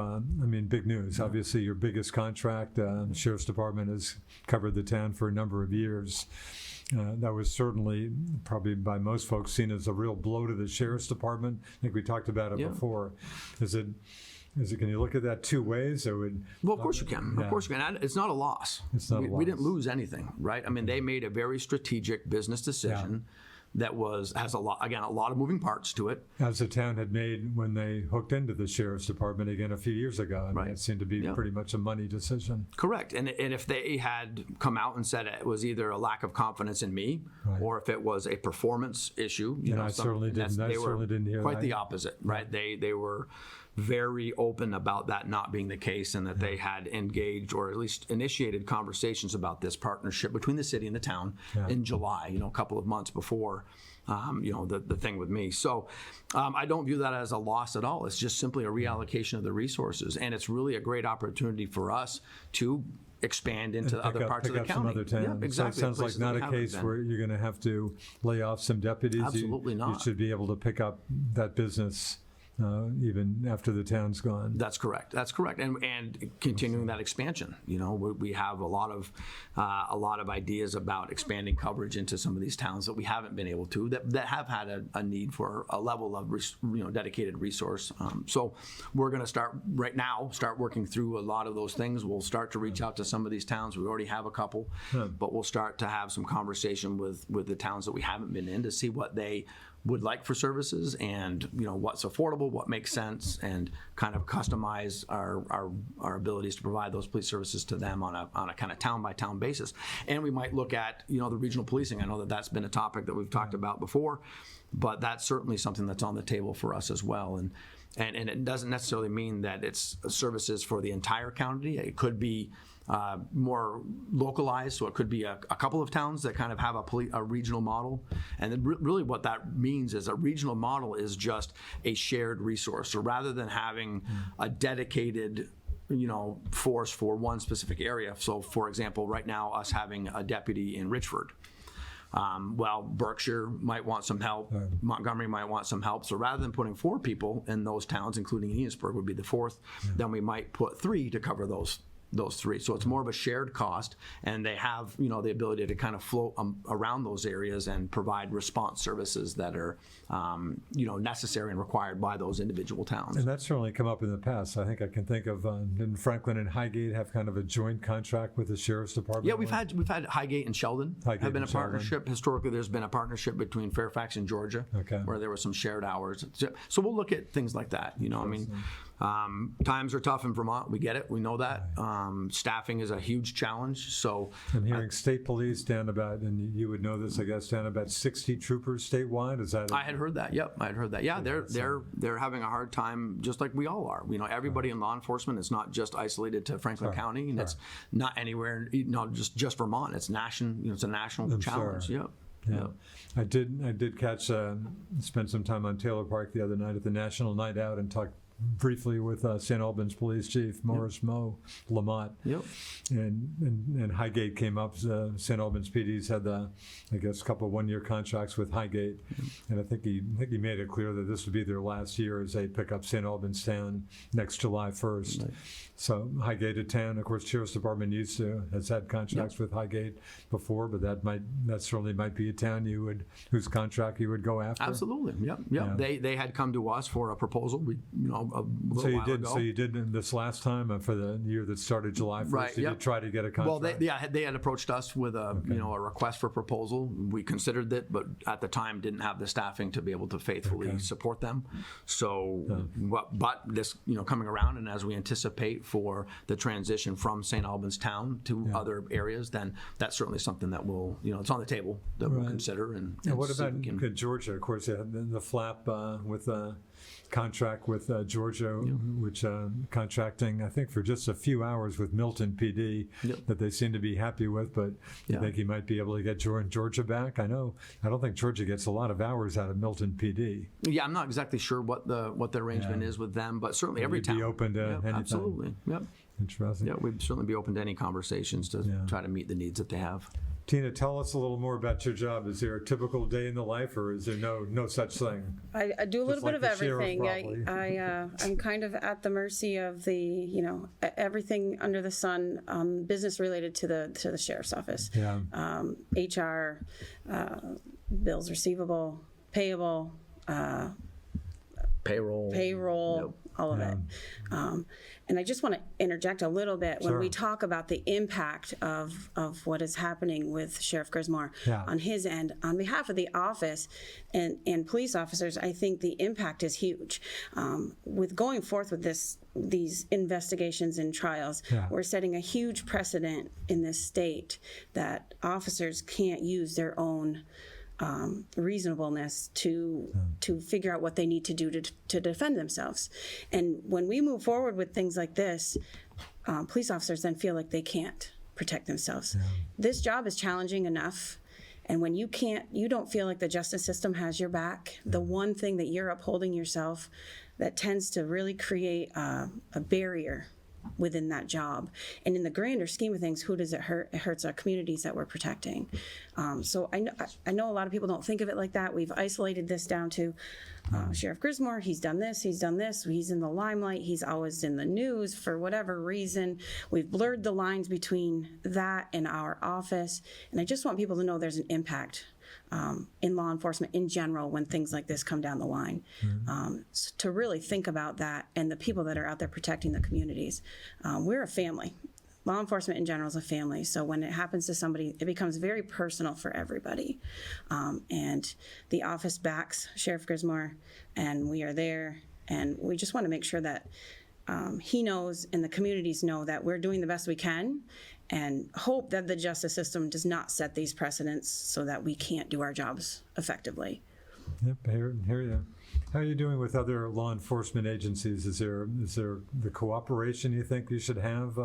S1: big news. Obviously, your biggest contract. The Sheriff's Department has covered the town for a number of years. That was certainly, probably by most folks, seen as a real blow to the Sheriff's Department. I think we talked about it before. Can you look at that two ways?
S2: Well, of course you can. Yeah. Of course you can. It's not a loss. We didn't lose anything, right? I mean, they made a very strategic business decision that has a lot of moving parts to it.
S1: As the town had made when they hooked into the Sheriff's Department again a few years ago. I mean, it seemed to be pretty much a money decision.
S2: Correct. And if they had come out and said it was either a lack of confidence in me or if it was a performance issue,
S1: I certainly didn't hear
S2: quite the opposite, right? They were very open about that not being the case, and that they had engaged or at least initiated conversations about this partnership between the city and the town in July, a couple of months before the thing with me. So I don't view that as a loss at all. It's just simply a reallocation of the resources, and it's really a great opportunity for us to expand into other parts of the county.
S1: Some other towns.
S2: Yep, exactly.
S1: So it sounds like not a case where you're going to have to lay off some deputies.
S2: Absolutely not.
S1: You should be able to pick up that business even after the town's gone.
S2: That's correct. And continuing that expansion. We have a lot of ideas about expanding coverage into some of these towns that we haven't been able to, that have had a need for a level of dedicated resource. So we're going to start working through a lot of those things. We'll start to reach out to some of these towns. We already have a couple, but we'll start to have some conversation with the towns that we haven't been in to see what they would like for services, and what's affordable, what makes sense, and kind of customize our abilities to provide those police services to them on a kind of town by town basis. And we might look at the regional policing. I know that's been a topic that we've talked about before, but that's certainly something that's on the table for us as well. And it doesn't necessarily mean that it's services for the entire county. It could be more localized, so it could be a couple of towns that kind of have a regional model. And then really what that means is a regional model is just a shared resource. So rather than having a dedicated force for one specific area, so for example, right now us having a deputy in Richford, Well, Berkshire might want some help. Montgomery might want some help. So rather than putting 4 people in those towns, including Enosburg would be the 4th, then we might put 3 to cover those 3. So it's more of a shared cost, and they have, the ability to kind of float around those areas and provide response services that are, necessary and required by those individual towns.
S1: And that's certainly come up in the past. I think I can think of, didn't Franklin and Highgate have kind of a joint contract with the Sheriff's Department?
S2: Yeah, we've had Highgate and Sheldon have been a partnership. Historically, there's been a partnership between Fairfax and Georgia, where there were some shared hours. So we'll look at things like that. Times are tough in Vermont. We get it. We know that. Staffing is a huge challenge. So
S1: I'm hearing state police down about, and you would know this, I guess, down about 60 troopers statewide. Is that?
S2: I had heard that. Yep, I had heard that. Yeah, they're having a hard time, just like we all are. Everybody in law enforcement is not just isolated to Franklin County, and it's not anywhere. Just Vermont. It's national. It's a national challenge. Yep.
S1: Yeah, I did catch, spent some time on Taylor Park the other night at the National Night Out and talked briefly with St. Albans Police Chief Morris Moe Lamont.
S2: Yep.
S1: And Highgate came up. St. Albans PD's had I guess a couple of 1-year contracts with Highgate, and I think he made it clear that this would be their last year as they pick up St. Albans Town next July 1st. Right. So Highgate at town, of course, Sheriff's Department has had contracts with Highgate before, but that certainly might be a town whose contract you would go after.
S2: Absolutely. Yep. Yeah. They had come to us for a proposal. A little while ago.
S1: So you did this last time for the year that started July 1st.
S2: Right.
S1: Did you try to get a contract?
S2: Well, they had approached us with a request for proposal. We considered it, but at the time didn't have the staffing to be able to faithfully support them. So, but this coming around, and as we anticipate for the transition from St. Albans Town to other areas, then that's certainly something that we'll it's on the table that we'll consider. And
S1: what about Georgia? Of course, the flap with contract with Georgia, which contracting, I think, for just a few hours with Milton PD that they seem to be happy with, but you think he might be able to get Georgia back? I don't think Georgia gets a lot of hours out of Milton PD.
S2: Yeah, I'm not exactly sure what the arrangement is with them, but certainly every town.
S1: Be open to anything.
S2: Absolutely. Yep.
S1: Interesting.
S2: Yeah, we'd certainly be open to any conversations to try to meet the needs that they have.
S1: Tina, tell us a little more about your job. Is there a typical day in the life, or is there no such thing?
S3: I do a little bit of everything. I'm kind of at the mercy of everything under the sun, business related to the sheriff's office. Yeah. HR, bills receivable, payable,
S2: payroll,
S3: all of it. And I just want to interject a little bit when we talk about the impact of what is happening with Sheriff Grismore on his end. On behalf of the office and police officers, I think the impact is huge. With going forth with these investigations and trials, we're setting a huge precedent in this state that officers can't use their own reasonableness to figure out what they need to do to defend themselves. And when we move forward with things like this, police officers then feel like they can't protect themselves. This job is challenging enough, and when you don't feel like the justice system has your back, the one thing that you're upholding yourself, that tends to really create a barrier within that job. And in the grander scheme of things, who does it hurt? It hurts our communities that we're protecting. So I know a lot of people don't think of it like that. We've isolated this down to Sheriff Grismore. He's done this, he's in the limelight, he's always in the news for whatever reason. We've blurred the lines between that and our office. And I just want people to know there's an impact in law enforcement in general when things like this come down the line. So to really think about that and the people that are out there protecting the communities. We're a family. Law enforcement in general is a family. So when it happens to somebody, it becomes very personal for everybody. And the office backs Sheriff Grismore, and we are there. And we just want to make sure that he knows and the communities know that we're doing the best we can, and hope that the justice system does not set these precedents so that we can't do our jobs effectively.
S1: Yep, hear you. How are you doing with other law enforcement agencies? Is there the cooperation you think you should have,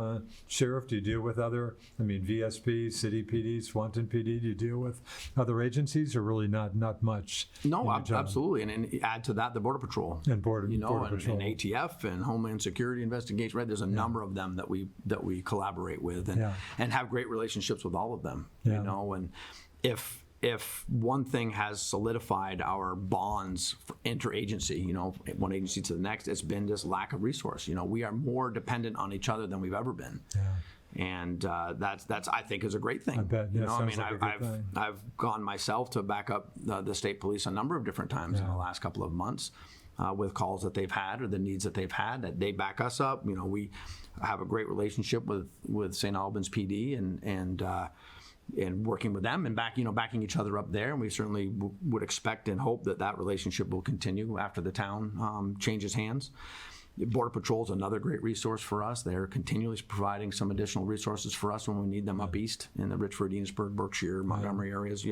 S1: Sheriff? Do you deal with VSP, City PD, Swanton PD? Do you deal with other agencies, or really not much?
S2: No, absolutely. And add to that the Border Patrol
S1: and Border Patrol
S2: and ATF and Homeland Security Investigation. Right, there's a number of them that we collaborate with and have great relationships with all of them. And if one thing has solidified our bonds for interagency, one agency to the next, it's been this lack of resource. We are more dependent on each other than we've ever been. Yeah. And that's I think is a great thing.
S1: I bet. Yeah,
S2: I've gone myself to back up the state police a number of different times in the last couple of months with calls that they've had or the needs that they've had. That they back us up. We have a great relationship with St. Albans PD and working with them and backing each other up there. And we certainly would expect and hope that relationship will continue after the town changes hands. Border Patrol is another great resource for us. They're continually providing some additional resources for us when we need them up east in the Richford, Enosburg, Berkshire, Montgomery areas,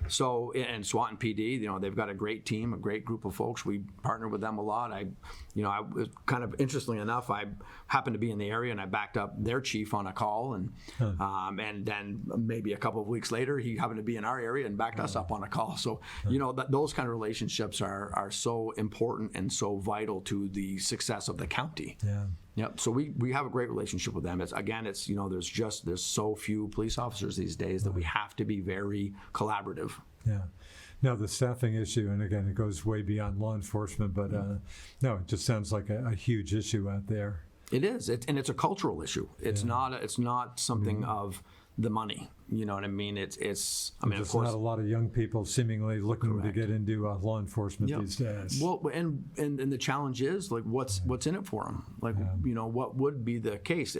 S2: So, and SWAT and PD, they've got a great team, a great group of folks. We partner with them a lot. I was kind of interestingly enough, I happened to be in the area and I backed up their chief on a call and then maybe a couple of weeks later, he happened to be in our area and backed us up on a call. So, those kind of relationships are so important and so vital to the success of the county.
S1: Yeah.
S2: Yep. So we have a great relationship with them. It's there's so few police officers these days that we have to be very collaborative.
S1: Yeah. Now the staffing issue, and again, it goes way beyond law enforcement, but no, it just sounds like a huge issue out there.
S2: It is, and it's a cultural issue. It's not something of the money. You know what I mean? It's of course,
S1: not a lot of young people seemingly looking to get into law enforcement these days.
S2: Well, and the challenge is like what's in it for them? Like what would be the case?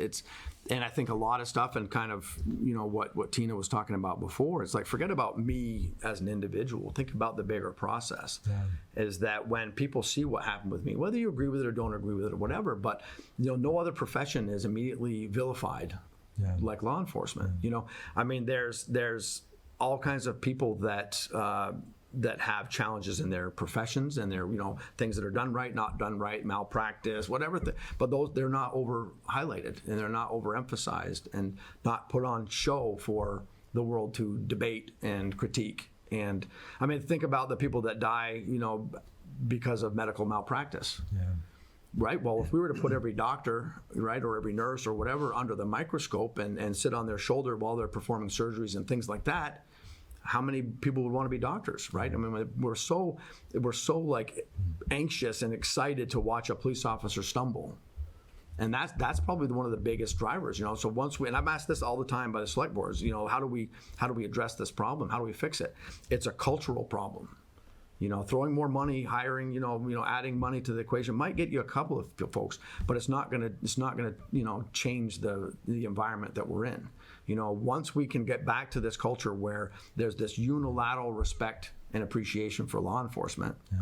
S2: And I think a lot of stuff and kind of what Tina was talking about before. It's like forget about me as an individual. Think about the bigger process. Yeah. Is that when people see what happened with me, whether you agree with it or don't agree with it or whatever, but no other profession is immediately vilified. Yeah. Like law enforcement, there's all kinds of people that have challenges in their professions and their things that are done right, not done right, malpractice, whatever. But they're not over highlighted and they're not overemphasized and not put on show for the world to debate and critique. And think about the people that die, because of medical malpractice. Yeah. Right. Well, if we were to put every doctor, right, or every nurse or whatever under the microscope and sit on their shoulder while they're performing surgeries and things like that, how many people would want to be doctors, right? We're so like anxious and excited to watch a police officer stumble. And that's probably one of the biggest drivers, So once and I'm asked this all the time by the select boards, how do we address this problem? How do we fix it? It's a cultural problem. Throwing more money, hiring, adding money to the equation might get you a couple of folks, but it's not gonna change the environment that we're in. Once we can get back to this culture where there's this unilateral respect and appreciation for law enforcement. Yeah.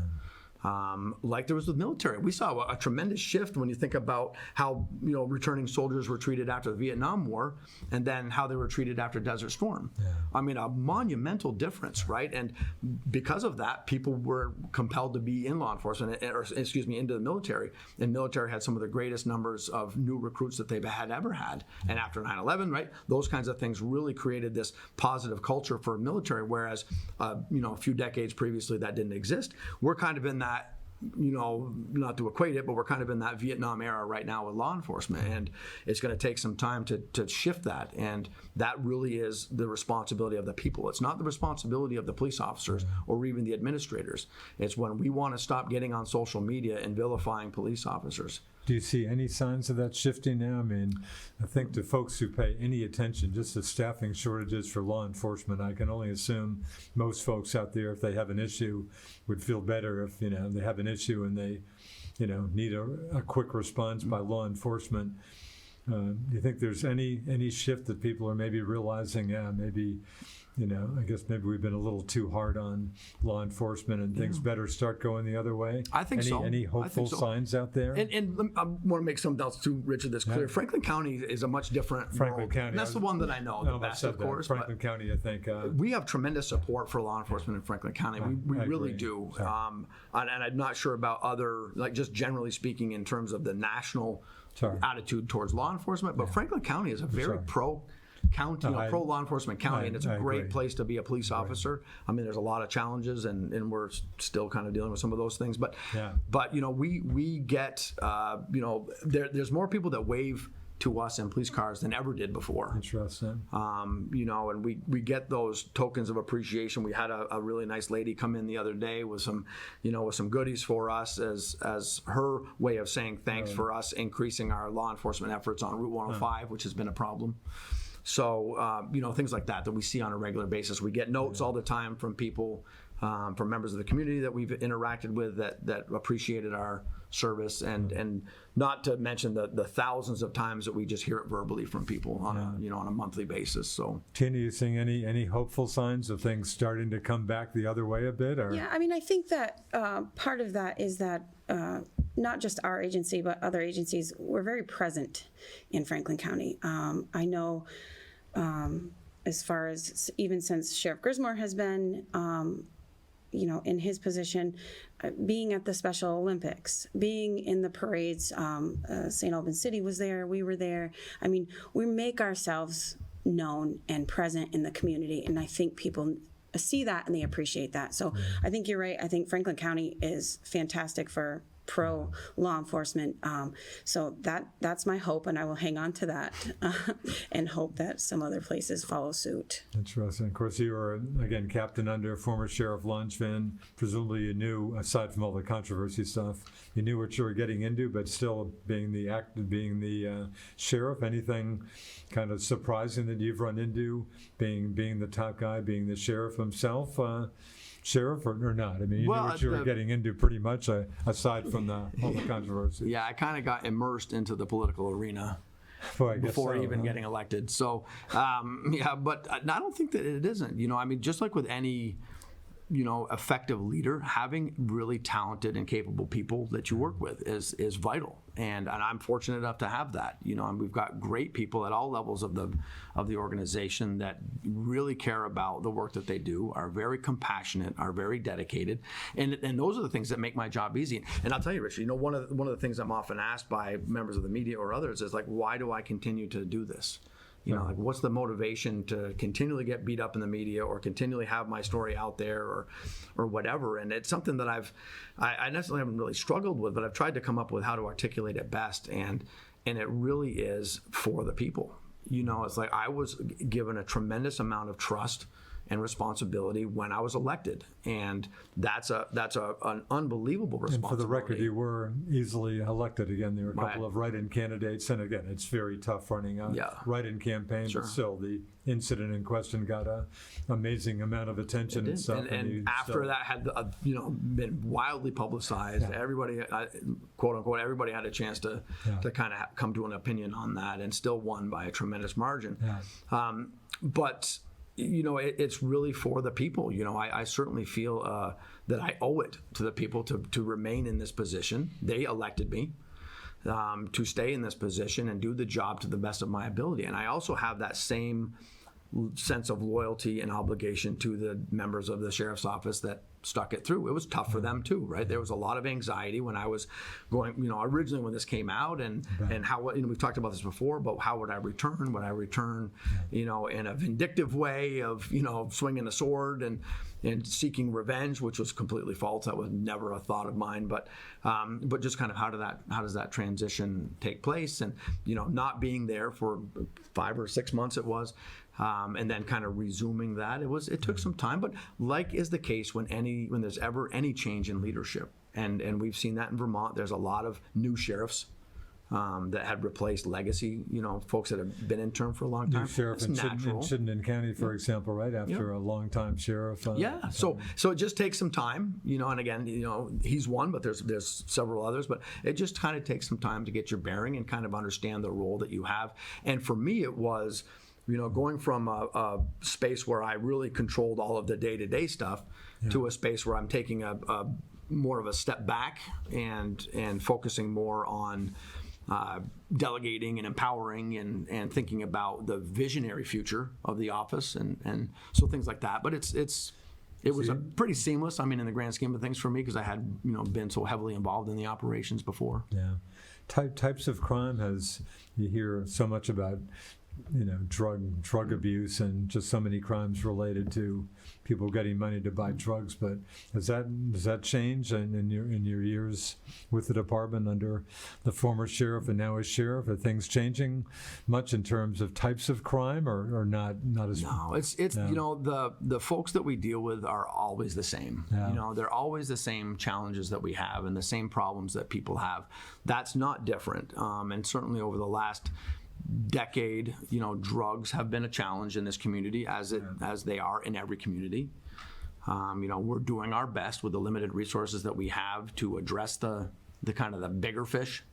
S2: Like there was with military. We saw a tremendous shift when you think about how returning soldiers were treated after the Vietnam War and then how they were treated after Desert Storm. Yeah. A monumental difference, right? And because of that, people were compelled to be in law enforcement, into the military. And military had some of the greatest numbers of new recruits that they've ever had. And after 9/11, right, those kinds of things really created this positive culture for military, whereas a few decades previously that didn't exist. We're kind of in that, not to equate it, but we're kind of in that Vietnam era right now with law enforcement, and it's going to take some time to shift that, and that really is the responsibility of the people. It's not the responsibility of the police officers or even the administrators. It's when we want to stop getting on social media and vilifying police officers.
S1: Do you see any signs of that shifting now? I think to folks who pay any attention just to staffing shortages for law enforcement, I can only assume most folks out there, if they have an issue, would feel better if, they have an issue and they, need a quick response by law enforcement. Do you think there's any shift that people are maybe realizing, maybe, I guess maybe we've been a little too hard on law enforcement and things better start going the other way?
S2: I think so.
S1: Any hopeful signs out there?
S2: And I want to make something else too, Richard, that's clear. Franklin County is a much different world.
S1: County.
S2: And that's the one that I know the best, of course.
S1: Franklin County, I think.
S2: We have tremendous support for law enforcement in Franklin County. We really do. And I'm not sure about other, like just generally speaking in terms of the national attitude towards law enforcement, but Franklin County is a very pro-county, pro law enforcement county, and it's a great place to be a police officer. There's a lot of challenges, and we're still kind of dealing with some of those things. But we get there's more people that waive to us in police cars than ever did before.
S1: Interesting.
S2: You know, and we get those tokens of appreciation. We had a really nice lady come in the other day with some, you know, with some goodies for us as her way of saying thanks for us increasing our law enforcement efforts on Route 105, which has been a problem. So, you know, things like that we see on a regular basis. We get notes all the time from people, from members of the community that we've interacted with that appreciated our service, and not to mention the thousands of times that we just hear it verbally from people on a monthly basis. So,
S1: Tina, you seeing any hopeful signs of things starting to come back the other way a bit? Or?
S3: Yeah, I mean, I think that part of that is that not just our agency, but other agencies, we're very present in Franklin County. I know as far as even since Sheriff Grismore has been, you know, in his position, being at the Special Olympics, being in the parades, St. Albans City was there, we were there. I mean, we make ourselves known and present in the community, and I think people see that and they appreciate that. So I think you're right. I think Franklin County is fantastic for pro law enforcement. So that's my hope, and I will hang on to that and hope that some other places follow suit.
S1: Interesting. Of course, you were, again, captain under former Sheriff Longevin. Presumably you knew, aside from all the controversy stuff, you knew what you were getting into, but still being the sheriff, anything kind of surprising that you've run into, being the top guy, being the sheriff himself? Sheriff or not? I mean, you knew what you were getting into pretty much, aside from all the controversy.
S2: Yeah, I kind of got immersed into the political arena
S1: before
S2: even getting elected. So, yeah, but I don't think that it isn't. You know, I mean, just like with any, you know, effective leader, having really talented and capable people that you work with is vital. And I'm fortunate enough to have that. You know, and we've got great people at all levels of the organization that really care about the work that they do, are very compassionate, are very dedicated, and those are the things that make my job easy. And I'll tell you, Richard, you know, one of the things I'm often asked by members of the media or others is like, why do I continue to do this? You know, like, what's the motivation to continually get beat up in the media or continually have my story out there or whatever? And it's something that I necessarily haven't really struggled with, but I've tried to come up with how to articulate it best. And it really is for the people. You know, it's like I was given a tremendous amount of trust and responsibility when I was elected, and that's an unbelievable responsibility.
S1: And for the record, you were easily elected again. There were a couple of write-in candidates, and again, it's very tough running a write-in campaign. Sure. But still, the incident in question got an amazing amount of attention and stuff.
S2: And after that had been wildly publicized, everybody, quote unquote, everybody had a chance to kind of come to an opinion on that, and still won by a tremendous margin. Yeah. But you know, it's really for the people. You know, I certainly feel that I owe it to the people to remain in this position. They elected me to stay in this position and do the job to the best of my ability. And I also have that same sense of loyalty and obligation to the members of the sheriff's office that stuck it through. It was tough for them too, right? There was a lot of anxiety when I was going, you know, originally when this came out, and how, you know, we've talked about this before, but how would I return? Would I return, you know, in a vindictive way of, you know, swinging a sword and seeking revenge, which was completely false. That was never a thought of mine. But just kind of how does that transition take place? And, you know, not being there for 5 or 6 months it was, and then kind of resuming that. It took some time, but like is the case when there's ever any change in leadership, and we've seen that in Vermont. There's a lot of new sheriffs that had replaced legacy, you know, folks that have been in term for a long time.
S1: New sheriff in Chittenden County, for example, right after a long-time sheriff.
S2: So it just takes some time, you know. And again, you know, he's one, but there's several others. But it just kind of takes some time to get your bearing and kind of understand the role that you have. And for me, it was, you know, going from a space where I really controlled all of the day-to-day stuff to a space where I'm taking a more of a step back and focusing more on delegating and empowering and thinking about the visionary future of the office and so things like that. But it was pretty seamless. I mean, in the grand scheme of things for me, because I had, you know, been so heavily involved in the operations before.
S1: Yeah. Types of crime, you hear so much about drug abuse and just so many crimes related to people getting money to buy drugs. But does that change in your years with the department under the former sheriff and now as sheriff? Are things changing much in terms of types of crime, or not as?
S2: No, it's the folks that we deal with are always the same.
S1: Yeah.
S2: They're always the same challenges that we have and the same problems that people have. That's not different. And certainly over the last decade, drugs have been a challenge in this community, as they are in every community. We're doing our best with the limited resources that we have to address the kind of the bigger fish.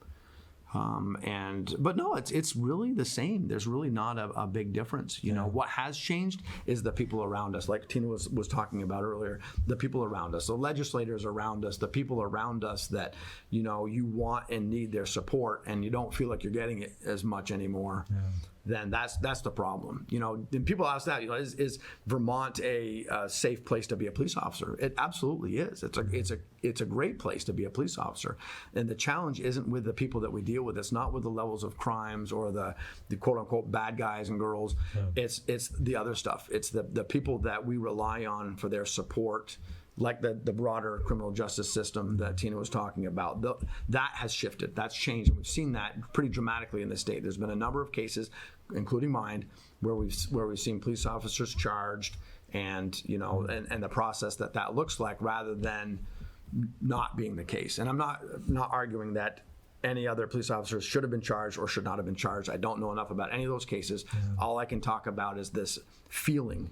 S2: But no, it's really the same. There's really not a big difference. What has changed is the people around us, like Tina was talking about earlier, the people around us, the legislators around us, the people around us that, you want and need their support, and you don't feel like you're getting it as much anymore. Yeah. Then that's the problem. And people ask that, is Vermont a safe place to be a police officer? It absolutely is. It's a great place to be a police officer. And the challenge isn't with the people that we deal with. It's not with the levels of crimes or the quote unquote bad guys and girls. Yeah. It's the other stuff. It's the people that we rely on for their support, like the broader criminal justice system that Tina was talking about. That has shifted. That's changed. And we've seen that pretty dramatically in the state. There's been a number of cases, including mine, where we've seen police officers charged and and the process that looks like, rather than not being the case. And I'm not arguing that any other police officers should have been charged or should not have been charged. I don't know enough about any of those cases. Yeah. All I can talk about is this feeling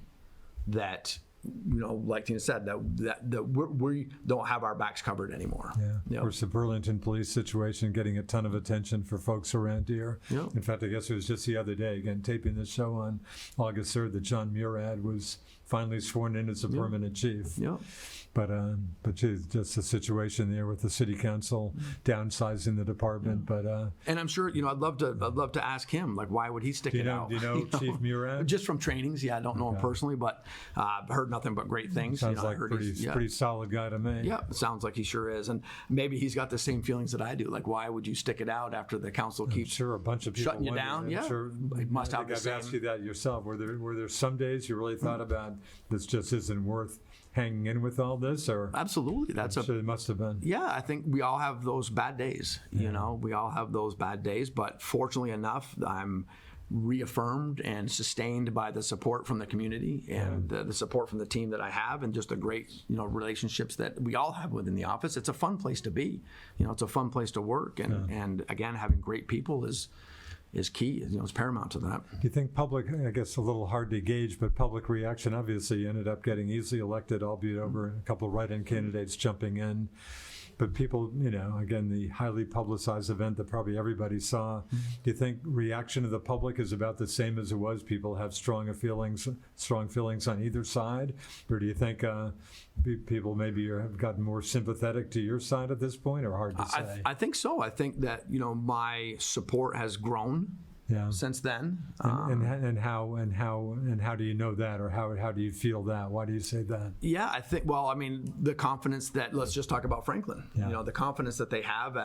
S2: that, like Tina said, that we don't have our backs covered anymore.
S1: Yeah. Yep. Of course, the Burlington police situation getting a ton of attention for folks around here. Yep. In fact, I guess it was just the other day, again, taping the show on August 3rd, that John Murad was finally sworn in as a permanent chief. Yep. But geez, just the situation there with the city council downsizing the department. Yeah. But
S2: and I'm sure I'd love to ask him, like, why would he stick it out?
S1: Do you know Chief Murad?
S2: Just from trainings, yeah. I don't know him personally, but I've heard nothing but great things.
S1: Sounds like a pretty solid guy to me.
S2: Yeah, it sounds like he sure is, and maybe he's got the same feelings that I do. Like, why would you stick it out after the council keeps
S1: a bunch of people
S2: shutting you down?
S1: Yeah,
S2: sure. It must have the same.
S1: I've asked you that yourself. Were there some days you really thought about this just isn't worth hanging in with all this? Or
S2: absolutely,
S1: it must have been.
S2: Yeah, I think we all have those bad days. Yeah. We all have those bad days, but fortunately enough, I'm reaffirmed and sustained by the support from the community and the support from the team that I have, and just the great relationships that we all have within the office. It's a fun place to be. It's a fun place to work, and again, having great people is key. It's paramount to that.
S1: Do you think public, I guess a little hard to gauge, but public reaction, obviously you ended up getting easily elected, albeit over a couple of write-in candidates jumping in. But people, again, the highly publicized event that probably everybody saw, do you think reaction of the public is about the same as it was? People have strong feelings on either side? Or do you think people maybe have gotten more sympathetic to your side at this point, or hard to say?
S2: I think so. I think that, my support has grown. Since then,
S1: and how do you know that, or how do you feel that? Why do you say that?
S2: Yeah, I think. Well, I mean, the confidence that, let's just talk about Franklin. Yeah. The confidence that they have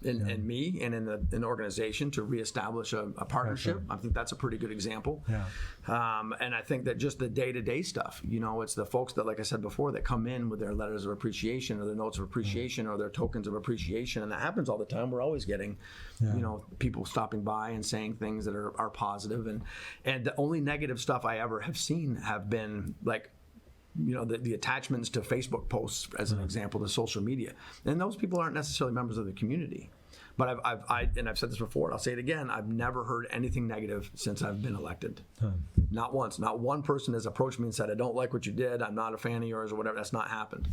S2: in me and in the organization to reestablish a partnership. Right. I think that's a pretty good example. Yeah. And I think that just the day-to-day stuff. It's the folks that, like I said before, that come in with their letters of appreciation or their notes of appreciation or their tokens of appreciation, and that happens all the time. We're always getting, people stopping by and saying things that are positive, and the only negative stuff I ever have seen have been like the attachments to Facebook posts, as an example, to social media, and those people aren't necessarily members of the community. But I've said this before, and I'll say it again, I've never heard anything negative since I've been elected. Not once. Not one person has approached me and said, I don't like what you did, I'm not a fan of yours, or whatever. That's not happened.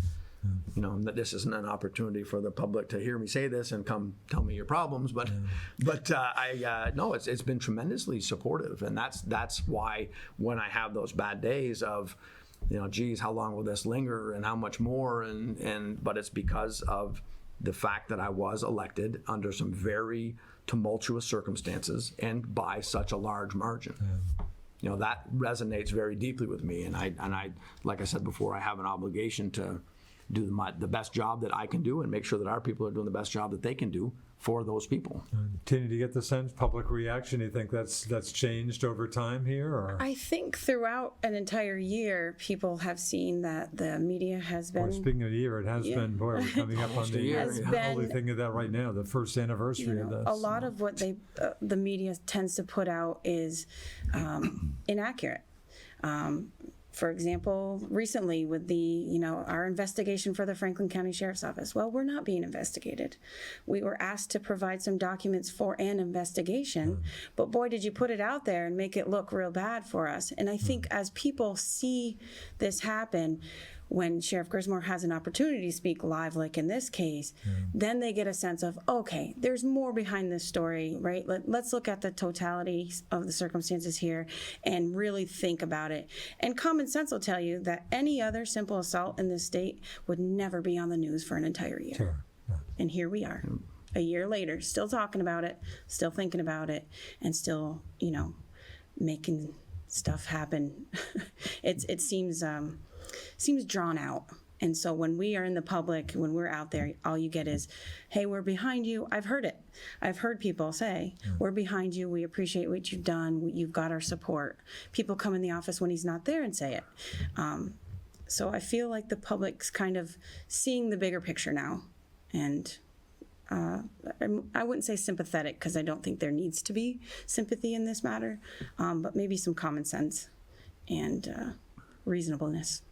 S2: That this isn't an opportunity for the public to hear me say this and come tell me your problems, but it's been tremendously supportive, and that's why when I have those bad days of, geez, how long will this linger and how much more, but it's because of the fact that I was elected under some very tumultuous circumstances and by such a large margin. That resonates very deeply with me, and I like I said before, I have an obligation to do the best job that I can do and make sure that our people are doing the best job that they can do for those people.
S1: Tina, do you get the sense, public reaction, do you think that's changed over time here? Or?
S3: I think throughout an entire year, people have seen that the media has
S1: Well,
S3: been.
S1: speaking of the year, it has been, boy, we're coming up on the
S2: year,
S1: only thing of that right now, the first anniversary of this.
S3: A lot of what the media tends to put out is inaccurate. For example, recently with our investigation for the Franklin County Sheriff's Office, well, we're not being investigated. We were asked to provide some documents for an investigation, but boy, did you put it out there and make it look real bad for us. And I think as people see this happen, when Sheriff Grismore has an opportunity to speak live, like in this case, then they get a sense of, okay, there's more behind this story, right? Let's look at the totality of the circumstances here and really think about it. And common sense will tell you that any other simple assault in this state would never be on the news for an entire year.
S1: Sure. Yeah.
S3: And here we are, a year later, still talking about it, still thinking about it, and still, making stuff happen. It seems drawn out. And so when we are in the public, when we're out there, all you get is, hey, we're behind you. I've heard it. I've heard people say, we're behind you. We appreciate what you've done. You've got our support. People come in the office when he's not there and say it. So I feel like the public's kind of seeing the bigger picture now. And I wouldn't say sympathetic, because I don't think there needs to be sympathy in this matter, but maybe some common sense and reasonableness.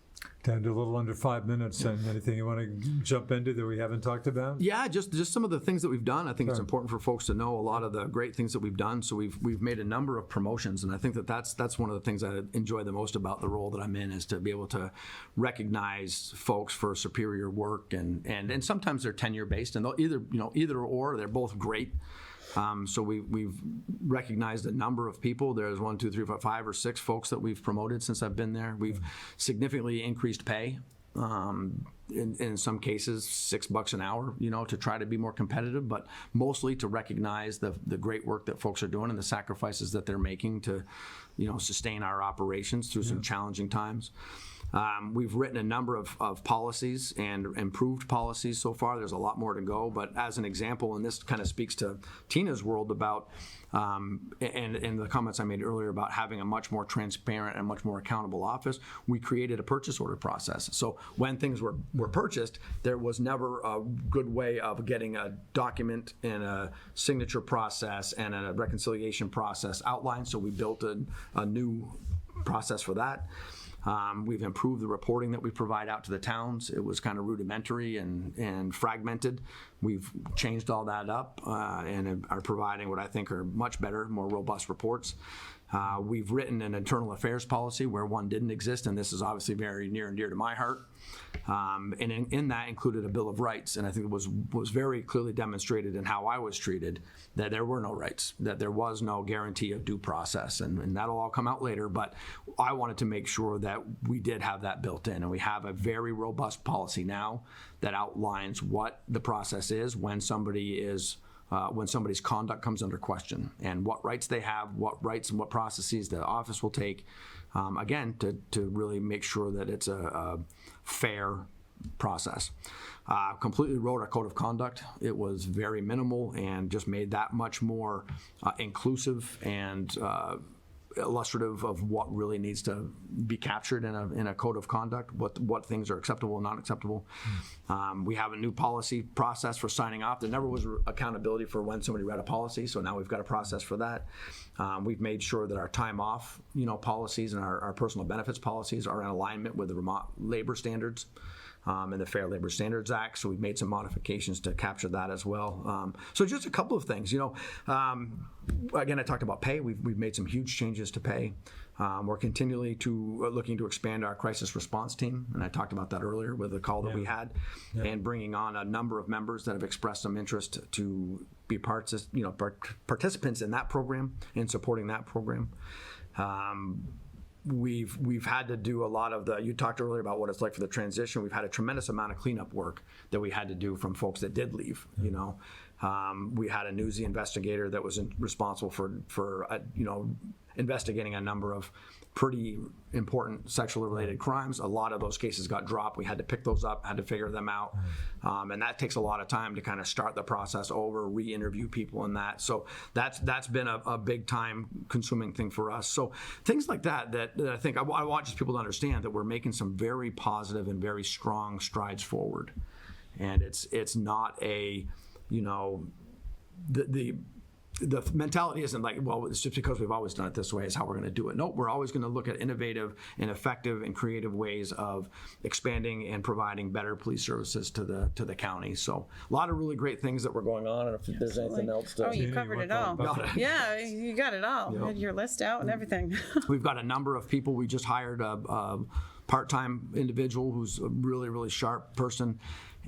S1: Down to a little under 5 minutes, and anything you want to jump into that we haven't talked about?
S2: Yeah, just some of the things that we've done. I think it's important for folks to know a lot of the great things that we've done. So we've made a number of promotions, and I think that's one of the things I enjoy the most about the role that I'm in, is to be able to recognize folks for superior work, and sometimes they're tenure based, and they'll either or, they're both great. So we've recognized a number of people. There's 1, 2, 3, 4, 5 or 6 folks that we've promoted since I've been there. We've significantly increased pay. In some cases, $6 an hour, to try to be more competitive, but mostly to recognize the great work that folks are doing and the sacrifices that they're making to, sustain our operations through some challenging times. We've written a number of policies and improved policies so far. There's a lot more to go, but as an example, and this kind of speaks to Tina's world about, and the comments I made earlier about having a much more transparent and much more accountable office, we created a purchase order process. So when things were purchased, there was never a good way of getting a document and a signature process and a reconciliation process outlined, so we built a new process for that. We've improved the reporting that we provide out to the towns. It was kind of rudimentary and fragmented. We've changed all that up and are providing what I think are much better, more robust reports. We've written an internal affairs policy where one didn't exist, and this is obviously very near and dear to my heart. And in that included a Bill of Rights, and I think it was very clearly demonstrated in how I was treated that there were no rights, that there was no guarantee of due process, and that'll all come out later, but I wanted to make sure that we did have that built in, and we have a very robust policy now that outlines what the process is when somebody's conduct comes under question, and what rights they have, what rights and what processes the office will take, again, to really make sure that it's a fair process. Completely wrote a code of conduct. It was very minimal and just made that much more inclusive and illustrative of what really needs to be captured in a code of conduct, what things are acceptable and not acceptable. We have a new policy process for signing off. There never was accountability for when somebody read a policy, so now we've got a process for that. We've made sure that our time off, policies and our personal benefits policies are in alignment with the Vermont labor standards and the Fair Labor Standards Act, so we've made some modifications to capture that as well. So just a couple of things, again, I talked about pay. We've made some huge changes to pay. We're continually looking to expand our crisis response team, and I talked about that earlier with the call that we had, and bringing on a number of members that have expressed some interest to be participants in that program and supporting that program. We've had to do a lot of you talked earlier about what it's like for the transition. We've had a tremendous amount of cleanup work that we had to do from folks that did leave, We had a newsy investigator that was responsible for investigating a number of pretty important sexually related crimes. A lot of those cases got dropped. We had to pick those up, had to figure them out. And that takes a lot of time to kind of start the process over, re-interview people and that. So that's been a big time consuming thing for us. So things like that I think I want just people to understand that we're making some very positive and very strong strides forward. And it's not a, the mentality isn't like, well, it's just because we've always done it this way is how we're going to do it. Nope, we're always going to look at innovative and effective and creative ways of expanding and providing better police services to the county. So a lot of really great things that were going on. And if there's anything else to...
S3: Oh, you covered it all. Yeah, you got it all. You had your list out and everything.
S2: We've got a number of people. We just hired a part-time individual who's a really, really sharp person,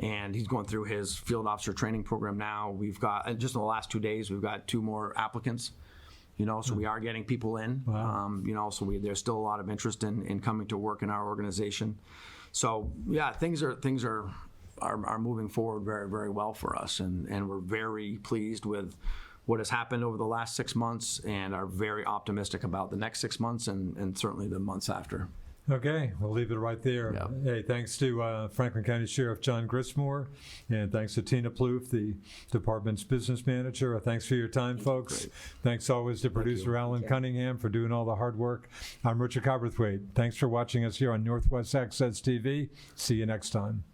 S2: and he's going through his field officer training program now. We've got, just in the last 2 days, we've got 2 more applicants, so we are getting people in. Wow. So there's still a lot of interest in coming to work in our organization. So yeah, things are moving forward very, very well for us, and we're very pleased with what has happened over the last 6 months, and are very optimistic about the next 6 months and certainly the months after.
S1: Okay, we'll leave it right there.
S2: Yeah.
S1: Hey, thanks to Franklin County Sheriff John Grismore, and thanks to Tina Ploof, the department's business manager. Thanks for your time, folks.
S2: Great.
S1: Thanks always to producer Alan Cunningham for doing all the hard work. I'm Richard Cowperthwait. Thanks for watching us here on Northwest Access TV. See you next time.